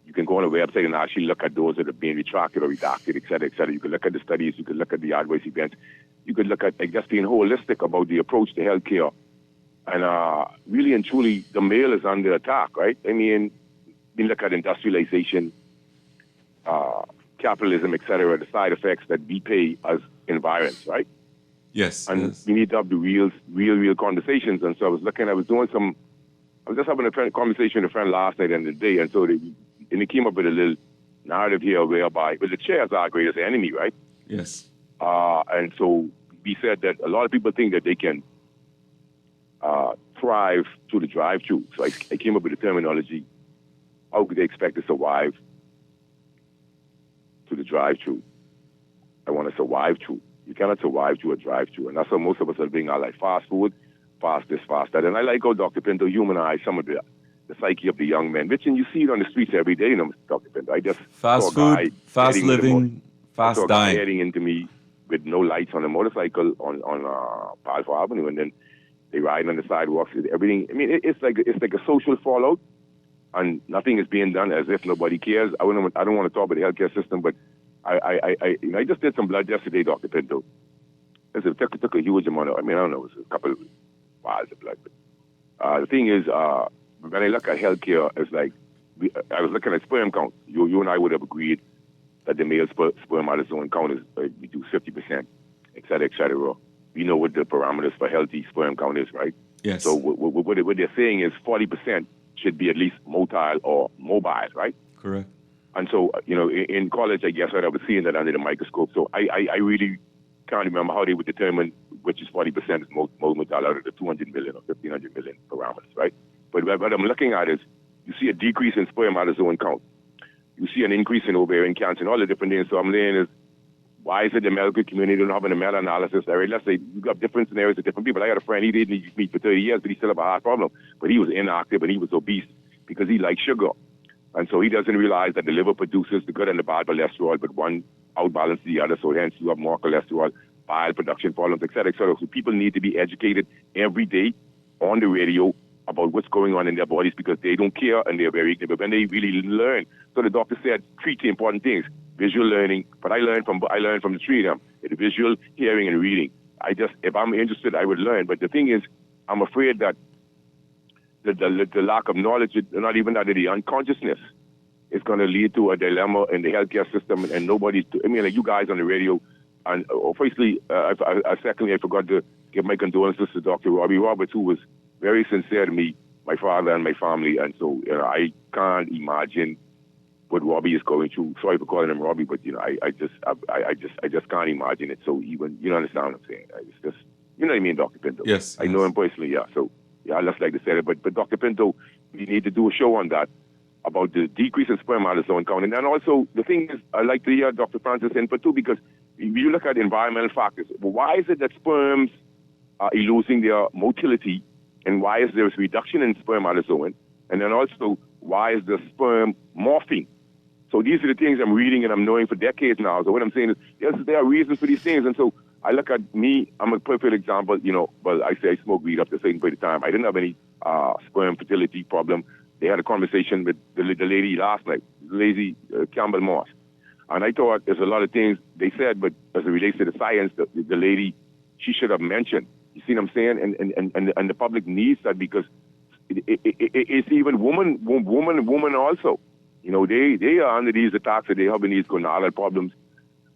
you can go on a website and actually look at those that are being retracted or redacted, etc., etc. You can look at the studies. You can look at the adverse events. You could look at just being holistic about the approach to healthcare. And really and truly, the male is under attack, right? I mean, we look at industrialization, capitalism, etc., the side effects that we pay as environs, right? Yes. And we need to have the real conversations. And so I was just having a conversation with a friend last night and the day, and so they came up with a little narrative here whereby, the chair is our greatest enemy, right? Yes. And so we said that a lot of people think that they can thrive through the drive-through. So I came up with the terminology how could they expect to survive to the drive-through? I want to survive through. You cannot survive through a drive-through. And that's how most of us are being our like fast food, fast this, fast that. And I like how Dr. Pinto humanized some of the psyche of the young men, which and you see it on the streets every day, Dr. Pinto. I just Fast food, fast living, fast dying. Heading into me with no lights on a motorcycle on Palfo Avenue, and then they ride on the sidewalks. Everything. I mean, it's like a social fallout, and nothing is being done as if nobody cares. I don't want to talk about the healthcare system, but I just did some blood yesterday, Dr. Pinto. It took a huge amount of. I mean, I don't know, it was a couple of vials of blood. But the thing is, when I look at healthcare, it's like I was looking at sperm count. You and I would have agreed that the male spermatozoon count is reduced 50%, et cetera. We know what the parameters for healthy sperm count is, right? Yes. So what they're saying is 40% should be at least motile or mobile, right? Correct. And so, in college, I guess I was seeing that under the microscope. So I really can't remember how they would determine which is 40% is motile out of the 200 million or 1,500 million parameters, right? But what I'm looking at is you see a decrease in spermatozoon count. You see an increase in ovarian cancer and all the different things. So I'm saying is, why is it the medical community don't have a meta-analysis? Let's say you got different scenarios of different people. I got a friend, he didn't eat meat for 30 years, but he still have a heart problem. But he was inactive and he was obese because he liked sugar. And so he doesn't realize that the liver produces the good and the bad cholesterol, but one outbalances the other. So hence you have more cholesterol, bile production problems, et cetera, et cetera. So people need to be educated every day on the radio about what's going on in their bodies because they don't care and they're very ignorant. But when they really learn, so the doctor said 3 important things: visual learning, but I learned from the 3 of them: the visual, hearing, and reading. If I'm interested, I would learn. But the thing is, I'm afraid that the lack of knowledge, not even that, the unconsciousness, is going to lead to a dilemma in the healthcare system, and nobody's. I mean, like you guys on the radio, and firstly, secondly, I forgot to give my condolences to Dr. Robbie Roberts, who was very sincere to me, my father and my family, and so I can't imagine what Robbie is going through. Sorry for calling him Robbie, but I just can't imagine it. So even understand what I'm saying? It's just what I mean, Dr. Pinto. Yes, I know him personally. Yeah, so I just like to say it. But Dr. Pinto, we need to do a show on that about the decrease in spermatozoon count, and then also the thing is, I like to hear Dr. Francis' input too, because if you look at environmental factors, why is it that sperms are losing their motility? And why is there a reduction in spermatozoon? And then also, why is the sperm morphing? So these are the things I'm reading and I'm knowing for decades now. So what I'm saying is, yes, there are reasons for these things. And so I look at me, I'm a perfect example, well, I say I smoke weed up to a certain period of time. I didn't have any sperm fertility problem. They had a conversation with the lady last night, Lady Campbell Moss. And I thought there's a lot of things they said, but as it relates to the science, the lady, she should have mentioned. You see what I'm saying? And the public needs that because it's even woman also. They are under these attacks that they having these gonadal problems,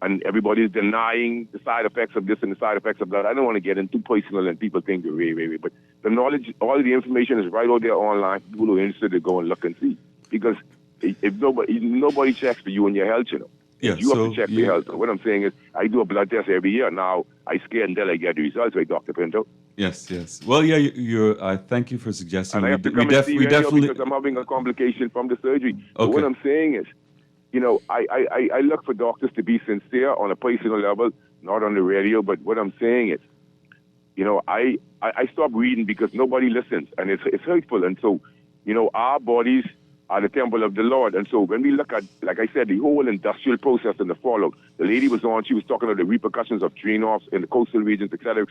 and everybody's denying the side effects of this and the side effects of that. I don't want to get into personal and people think they're way, but the knowledge, all the information is right out there online. People who are interested to go and look and see because if nobody checks for you and your health, Yeah, you have to check your health. So what I'm saying is, I do a blood test every year. Now, I scared until I get the results, right, Dr. Pinto? Yes. Well, yeah, I thank you for suggesting. And I have to come and see you definitely because I'm having a complication from the surgery. Okay. So what I'm saying is, I look for doctors to be sincere on a personal level, not on the radio. But what I'm saying is, I stopped reading because nobody listens, and it's hurtful. And so, our bodies are the temple of the Lord. And so when we look at, like I said, the whole industrial process and the fallout, the lady was talking about the repercussions of drain-offs in the coastal regions, et cetera,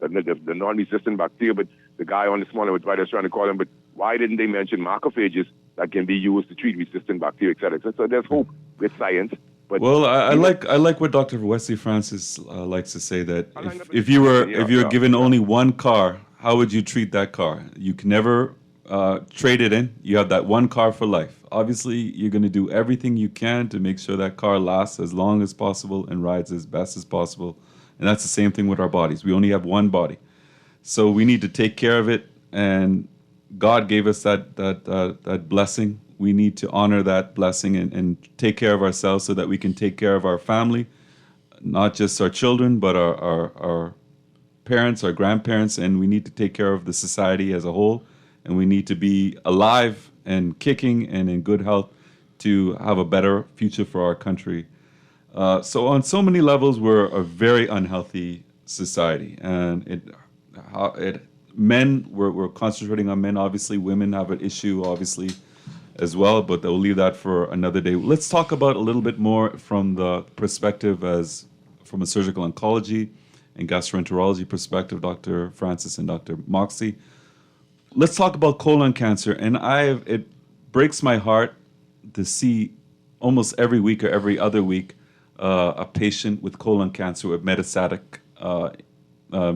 the non-resistant bacteria. But the guy on this morning was trying to call him, but why didn't they mention macrophages that can be used to treat resistant bacteria, et cetera? So there's hope with science. But well, I like what Dr. Wesley Francis likes to say, that if you were given only one car, how would you treat that car? You can never trade it in. You have that one car for life. Obviously, you're going to do everything you can to make sure that car lasts as long as possible and rides as best as possible. And that's the same thing with our bodies. We only have one body. So we need to take care of it. And God gave us that blessing. We need to honor that blessing and take care of ourselves so that we can take care of our family, not just our children, but our parents, our grandparents, and we need to take care of the society as a whole. And we need to be alive and kicking and in good health to have a better future for our country. So on so many levels, we're a very unhealthy society, and we're concentrating on men. Obviously, women have an issue, obviously, as well, but we'll leave that for another day. Let's talk about a little bit more from the perspective from a surgical oncology and gastroenterology perspective, Dr. Francis and Dr. Moxie. Let's talk about colon cancer, and it breaks my heart to see almost every week or every other week a patient with colon cancer with metastatic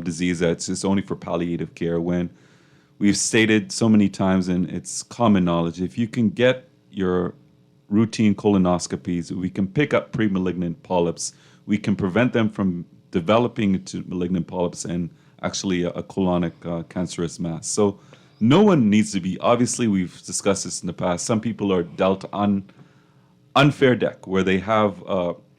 disease that's just only for palliative care, when we've stated so many times, and it's common knowledge, if you can get your routine colonoscopies, we can pick up pre-malignant polyps, we can prevent them from developing into malignant polyps and actually a colonic cancerous mass. So no one needs to be, obviously we've discussed this in the past, some people are dealt unfair deck where they have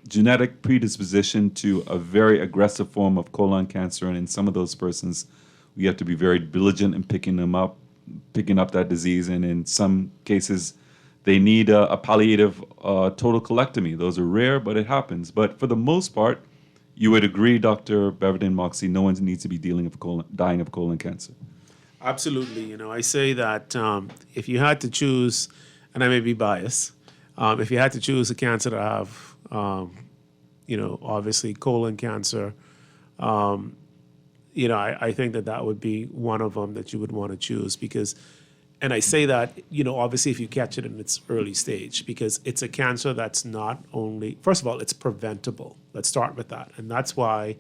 genetic predisposition to a very aggressive form of colon cancer, and in some of those persons, we have to be very diligent in picking up that disease, and in some cases, they need a palliative total colectomy. Those are rare, but it happens. But for the most part, you would agree, Dr. Beverden Moxie, no one needs to be dying of colon cancer. Absolutely. I say that if you had to choose, and I may be biased, if you had to choose a cancer to have, obviously colon cancer, I think that would be one of them that you would want to choose because, and I say that, obviously if you catch it in its early stage, because it's a cancer that's not only, first of all, it's preventable. Let's start with that. And that's why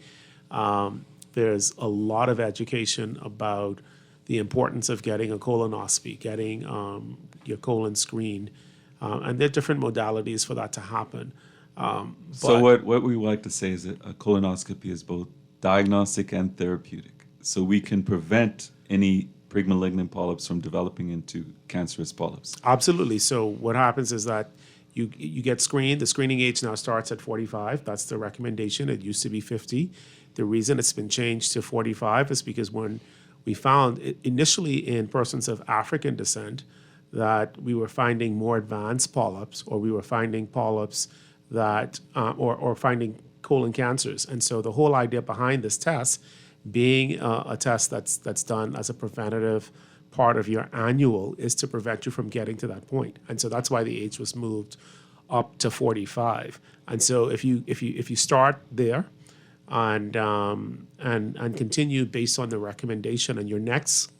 there's a lot of education about the importance of getting a colonoscopy, getting your colon screened. And there are different modalities for that to happen. So what we like to say is that a colonoscopy is both diagnostic and therapeutic. So we can prevent any pre-malignant polyps from developing into cancerous polyps. Absolutely. So what happens is that you get screened. The screening age now starts at 45. That's the recommendation. It used to be 50. The reason it's been changed to 45 is because when we found initially in persons of African descent that we were finding more advanced polyps, or we were finding polyps that, or finding colon cancers. And so the whole idea behind this test being a test that's done as a preventative part of your annual is to prevent you from getting to that point. And so that's why the age was moved up to 45. And so if you start there and continue based on the recommendation, and your next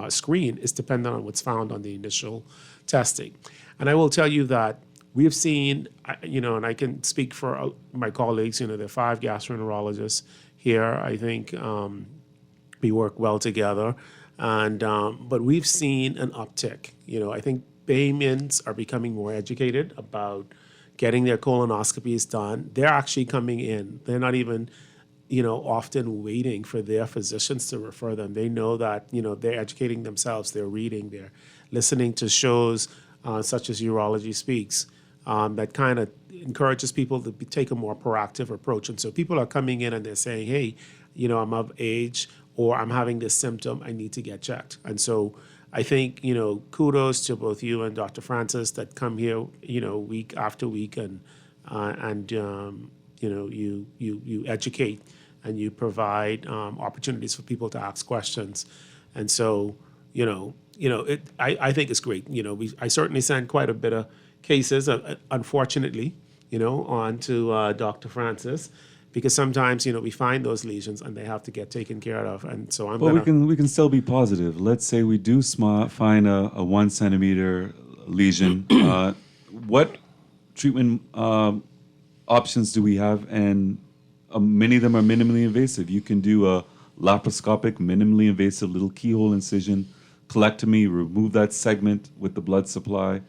screen is dependent on what's found on the initial testing. And I will tell you that we have seen, and I can speak for my colleagues, there are 5 gastroenterologists here. I think we work well together. And but we've seen an uptick. I think Bahamians are becoming more educated about getting their colonoscopies done. They're actually coming in. They're not even, often waiting for their physicians to refer them. They know that, they're educating themselves. They're reading. They're listening to shows such as Urology Speaks that kind of encourages people to take a more proactive approach. And so people are coming in and they're saying, hey, I'm of age, or I'm having this symptom, I need to get checked. And so I think, kudos to both you and Dr. Francis that come here, week after week and you educate and you provide opportunities for people to ask questions. And so, I think it's great. I certainly send quite a bit of cases, unfortunately, on to Dr. Francis, because sometimes, we find those lesions and they have to get taken care of. And so we can still be positive. Let's say we do find a 1 centimeter lesion. What treatment options do we have? And many of them are minimally invasive. You can do a laparoscopic, minimally invasive little keyhole incision, colectomy, remove that segment with the blood supply,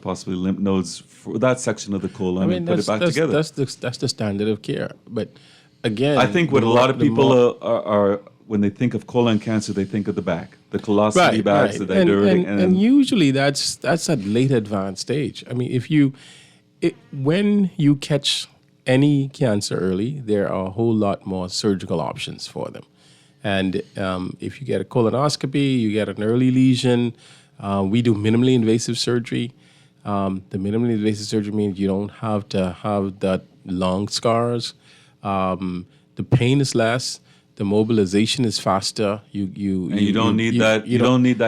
possibly lymph nodes for that section of the colon, and put it back together. That's the standard of care. But again, I think what a lot of people are when they think of colon cancer, they think of the back, the colostomy bags that they're doing. And usually that's at late advanced stage. I mean, when you catch any cancer early, there are a whole lot more surgical options for them. And if you get a colonoscopy, you get an early lesion, We do minimally invasive surgery. The minimally invasive surgery means you don't have to have that long scars. The pain is less. The mobilization is faster. You don't need that diverting You don't need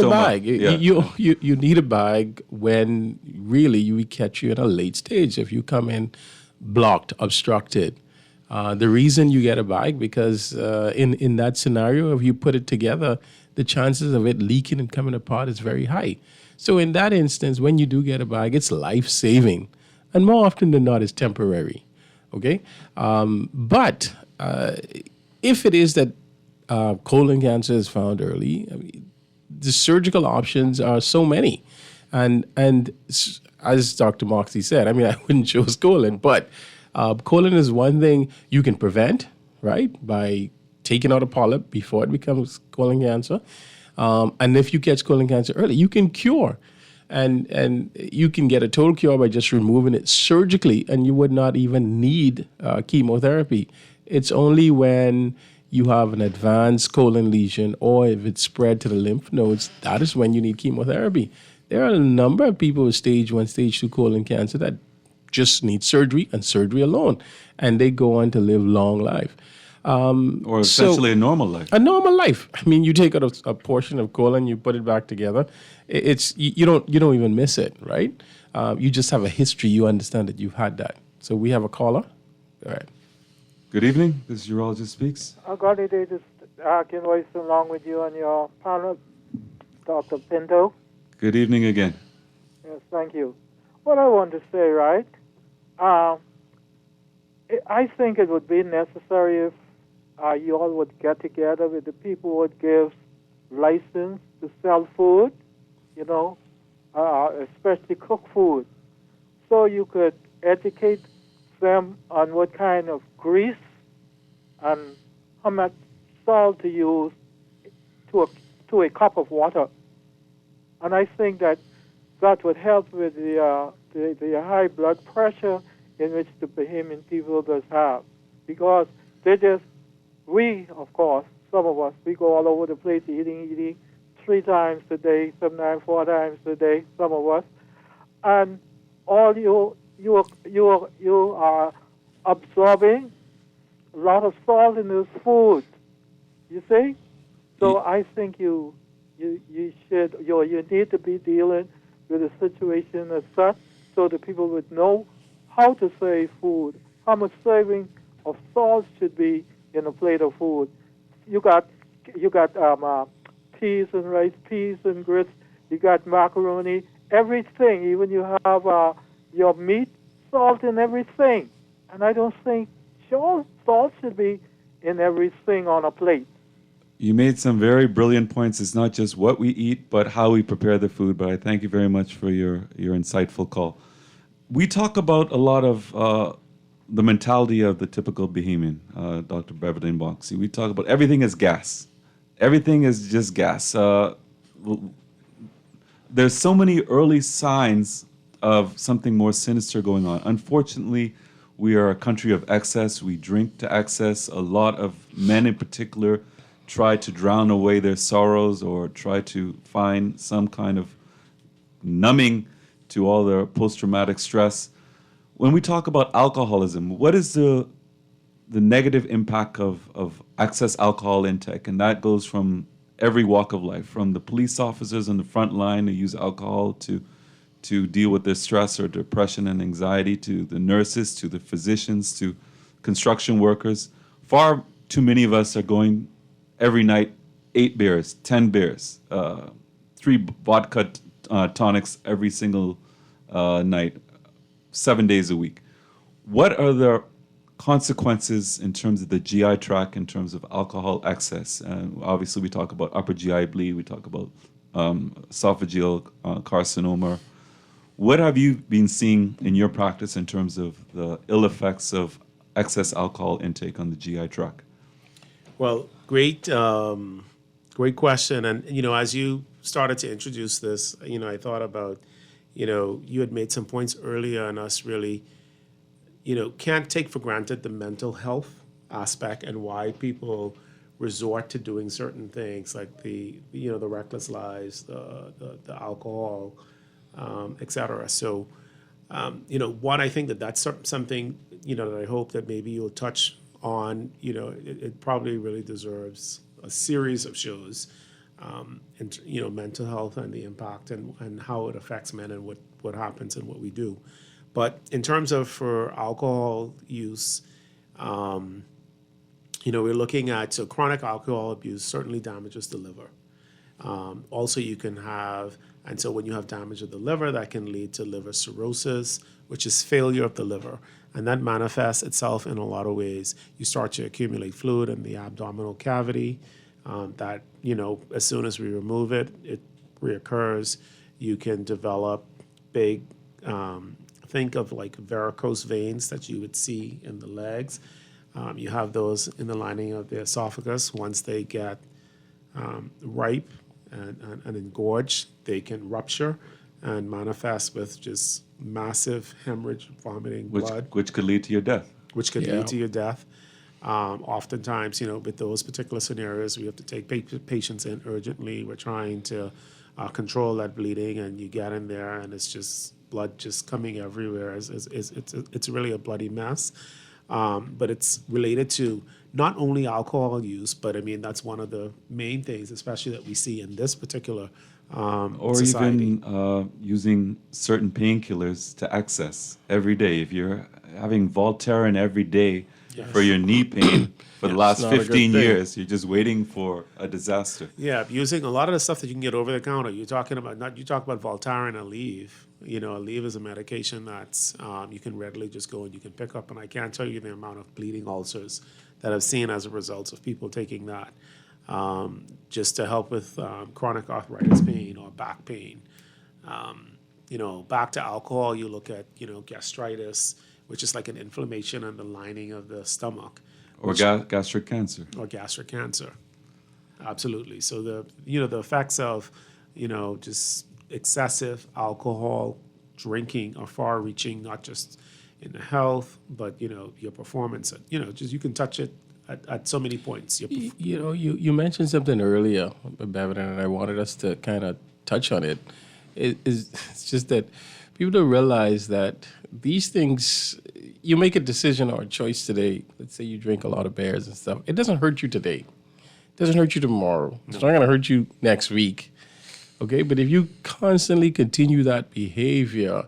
stoma. a bag. Yeah. You need a bag when really we catch you in a late stage. If you come in blocked, obstructed, the reason you get a bag because in that scenario, if you put it together, the chances of it leaking and coming apart is very high. So in that instance, when you do get a bag, it's life-saving, and more often than not, it's temporary. Okay, but if it is that colon cancer is found early, the surgical options are so many, and as Dr. Moxley said, I mean, I wouldn't choose colon, but colon is one thing you can prevent, right, by taking out a polyp before it becomes colon cancer. And if you catch colon cancer early, you can cure. And you can get a total cure by just removing it surgically, and you would not even need chemotherapy. It's only when you have an advanced colon lesion or if it's spread to the lymph nodes, that is when you need chemotherapy. There are a number of people with stage 1, stage 2 colon cancer that just need surgery and surgery alone, and they go on to live long life. Or essentially a normal life. A normal life. I mean, you take out a portion of colon, you put it back together. You don't even miss it, right? You just have a history. You understand that you've had that. So we have a caller. Go ahead. Good evening. This is Urologist Speaks. Gregeggory, they just can voice along with you on your panel, Dr. Pinto. Good evening again. Yes, thank you. What I want to say, right? I think it would be necessary if you all would get together with the people who would give license to sell food, especially cooked food. So you could educate them on what kind of grease and how much salt to use to a cup of water. And I think that would help with the high blood pressure in which the Bahamian people does have. Because we, of course, some of us, we go all over the place eating 3 times a day, sometimes 4 times a day, some of us. And all you are absorbing a lot of salt in this food. You see? So I think you need to be dealing with a situation as such so that people would know how to save food, how much saving of salt should be in a plate of food. You got peas and rice, peas and grits. You got macaroni, everything. Even you have your meat, salt in everything. And I don't think salt should be in everything on a plate. You made some very brilliant points. It's not just what we eat, but how we prepare the food. But I thank you very much for your insightful call. We talk about a lot of the mentality of the typical Bahamian, Dr. Beverly Moxley. We talk about everything is gas. Everything is just gas. There's so many early signs of something more sinister going on. Unfortunately, we are a country of excess. We drink to excess. A lot of men in particular try to drown away their sorrows or try to find some kind of numbing to all their post-traumatic stress. When we talk about alcoholism, what is the negative impact of excess alcohol intake? And that goes from every walk of life, from the police officers on the front line who use alcohol to deal with their stress or depression and anxiety, to the nurses, to the physicians, to construction workers. Far too many of us are going every night 8 beers, 10 beers, 3 vodka tonics every single night, 7 days a week. What are the consequences in terms of the GI tract, in terms of alcohol excess? And obviously, we talk about upper GI bleed, we talk about esophageal carcinoma. What have you been seeing in your practice in terms of the ill effects of excess alcohol intake on the GI tract? Well, great question. And, as you started to introduce this, I thought about, you had made some points earlier on us really, can't take for granted the mental health aspect and why people resort to doing certain things like the reckless lives, the alcohol, et cetera. So, one, I think that's something, that I hope that maybe you'll touch on. It probably really deserves a series of shows, and mental health and the impact and how it affects men and what happens and what we do. But in terms of for alcohol use, we're looking at, so chronic alcohol abuse certainly damages the liver. Also, you can have, and so when you have damage of the liver, that can lead to liver cirrhosis, which is failure of the liver. And that manifests itself in a lot of ways. You start to accumulate fluid in the abdominal cavity that, as soon as we remove it, it reoccurs. You can develop big, think of like varicose veins that you would see in the legs. You have those in the lining of the esophagus. Once they get ripe and engorged, they can rupture and manifest with just massive hemorrhage, vomiting, blood. Which could lead to your death. Which could lead to your death. Oftentimes, with those particular scenarios, we have to take patients in urgently. We're trying to control that bleeding, and you get in there, and it's just blood just coming everywhere. It's really a bloody mess. But it's related to not only alcohol use, but I mean, that's one of the main things, especially that we see in this particular or society. even using certain painkillers to excess every day. If you're having Voltaren every day for your knee pain for the last 15 years, you're just waiting for a disaster. Yeah, using a lot of the stuff that you can get over the counter. You talk about Voltaren and Aleve. Aleve is a medication that's you can readily just go and you can pick up. And I can't tell you the amount of bleeding ulcers that I've seen as a result of people taking that, just to help with chronic arthritis pain or back pain. Back to alcohol, you look at gastritis, which is like an inflammation in the lining of the stomach. Or gastric cancer. Or gastric cancer. Absolutely. So the effects of, just excessive alcohol drinking are far-reaching, not just in the health, but, your performance. Just you can touch it at so many points. You mentioned something earlier, Bevan, and I wanted us to kind of touch on it. It's just that people don't realize that these things, you make a decision or a choice today. Let's say you drink a lot of beers and stuff. It doesn't hurt you today. It doesn't hurt you tomorrow. It's not going to hurt you next week. Okay? But if you constantly continue that behavior,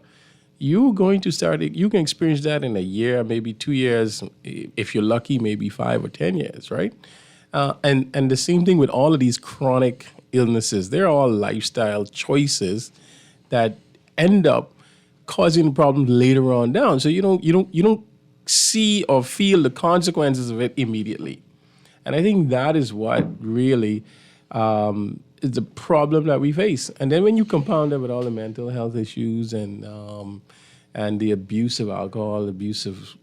you can experience that in a year, maybe 2 years. If you're lucky, maybe 5 or 10 years, right? And the same thing with all of these chronic illnesses. They're all lifestyle choices that end up causing problems later on down. So you don't see or feel the consequences of it immediately. And I think that is what really is the problem that we face. And then when you compound it with all the mental health issues and the abuse of alcohol, abuse of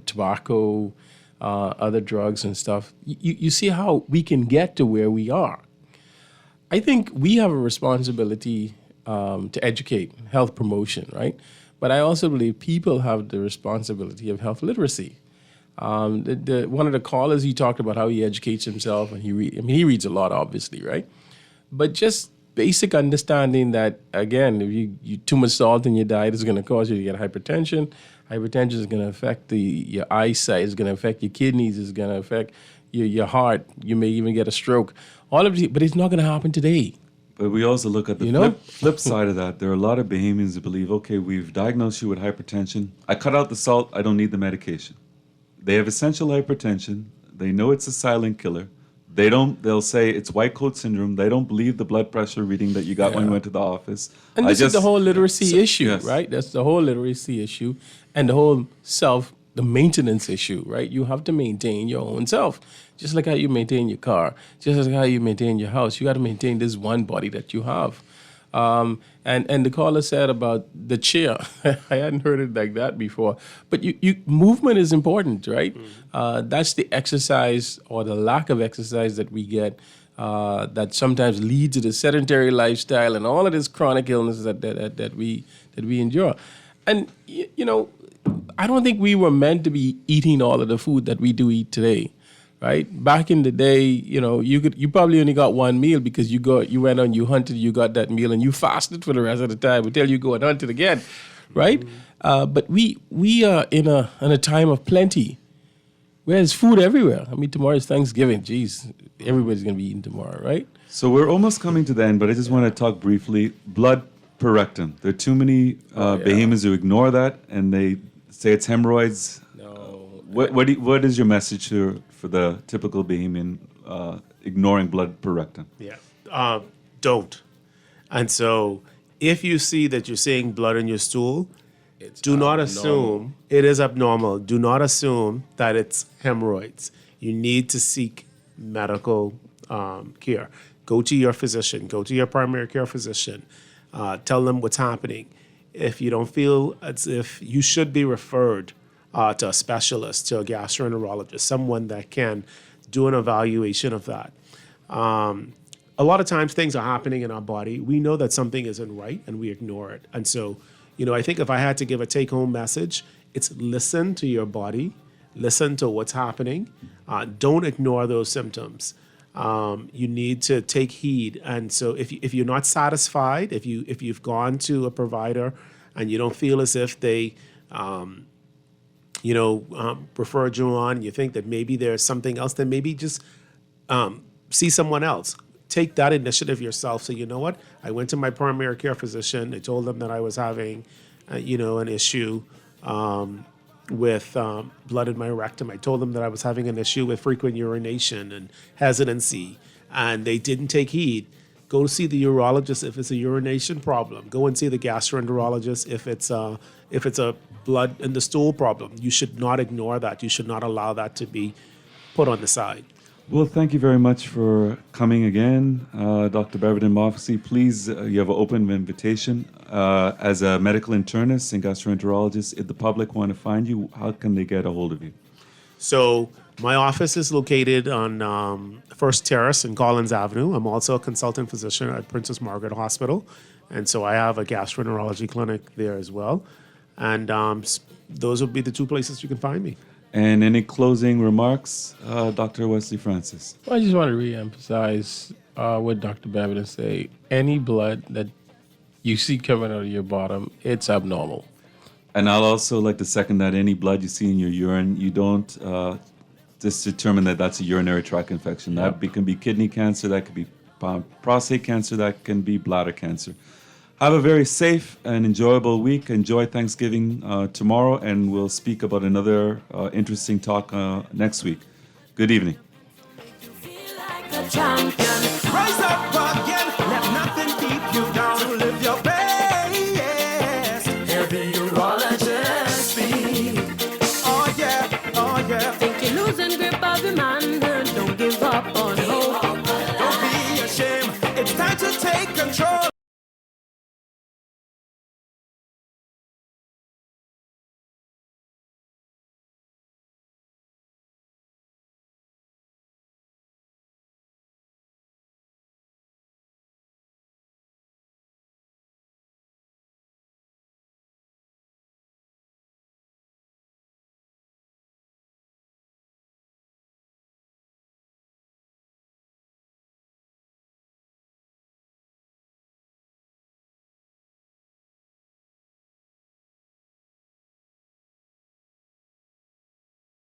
tobacco, other drugs and stuff, you see how we can get to where we are. I think we have a responsibility to educate, health promotion, right? But I also believe people have the responsibility of health literacy. One of the callers, he talked about how he educates himself, and he reads a lot, obviously, right? But just basic understanding that, again, if you too much salt in your diet is going to cause you to get hypertension. Hypertension is going to affect your eyesight, it's going to affect your kidneys, it's going to affect your heart. You may even get a stroke. All of these, but it's not going to happen today. But we also look at the flip side of that. There are a lot of Bahamians who believe, okay, we've diagnosed you with hypertension. I cut out the salt. I don't need the medication. They have essential hypertension. They know it's a silent killer. They'll say it's white coat syndrome. They don't believe the blood pressure reading that you got when you went to the office. And this is the whole literacy issue, right? That's the whole literacy issue and the whole the maintenance issue, right? You have to maintain your own self. Just like how you maintain your car, just like how you maintain your house. You got to maintain this one body that you have. And the caller said about the chair. I hadn't heard it like that before. But movement is important, right? That's the exercise or the lack of exercise that we get that sometimes leads to the sedentary lifestyle and all of this chronic illness that we endure. And, I don't think we were meant to be eating all of the food that we do eat today. right? Back in the day, you probably only got one meal because you went on, you hunted, you got that meal, and you fasted for the rest of the time until you go and hunt it again, right? But we are in a time of plenty. There's food everywhere. I mean, tomorrow is Thanksgiving. Jeez, everybody's going to be eating tomorrow, right? So we're almost coming to the end, but I just want to talk briefly. Blood per rectum. There are too many Bahamians who ignore that, and they say it's hemorrhoids. No. What is your message for the typical Bahamian ignoring blood per rectum? Yeah. Don't. And so if you see that you're seeing blood in your stool, do not assume it is abnormal. Do not assume that it's hemorrhoids. You need to seek medical care. Go to your physician. Go to your primary care physician. Tell them what's happening. If you don't feel as if you should be referred to a specialist, to a gastroenterologist, someone that can do an evaluation of that. A lot of times things are happening in our body. We know that something isn't right and we ignore it. And so, I think if I had to give a take-home message, it's listen to your body, listen to what's happening. Don't ignore those symptoms. You need to take heed. And so if you're not satisfied, if you've gone to a provider and you don't feel as if they, referred you on, you think that maybe there's something else, then maybe just see someone else. Take that initiative yourself. So you know what? I went to my primary care physician. I told them that I was having, an issue with blood in my rectum. I told them that I was having an issue with frequent urination and hesitancy, and they didn't take heed. Go see the urologist if it's a urination problem. Go and see the gastroenterologist if it's a blood in the stool problem. You should not ignore that. You should not allow that to be put on the side. Well, thank you very much for coming again, Dr. Beverden Moffsey. Please, you have an open invitation. As a medical internist and gastroenterologist, if the public want to find you, how can they get a hold of you? So my office is located on First Terrace in Collins Avenue. I'm also a consultant physician at Princess Margaret Hospital. And so I have a gastroenterology clinic there as well. And those would be the two places you can find me. And any closing remarks, Dr. Wesley Francis? Well, I just want to re-emphasize what Dr. Beverden say. Any blood that you see coming out of your bottom, it's abnormal. And I'll also like to second that any blood you see in your urine, you don't just determine that that's a urinary tract infection. That can be kidney cancer, that could be prostate cancer, that can be bladder cancer. Have a very safe and enjoyable week. Enjoy Thanksgiving tomorrow, and we'll speak about another interesting talk next week. Good evening. Champion.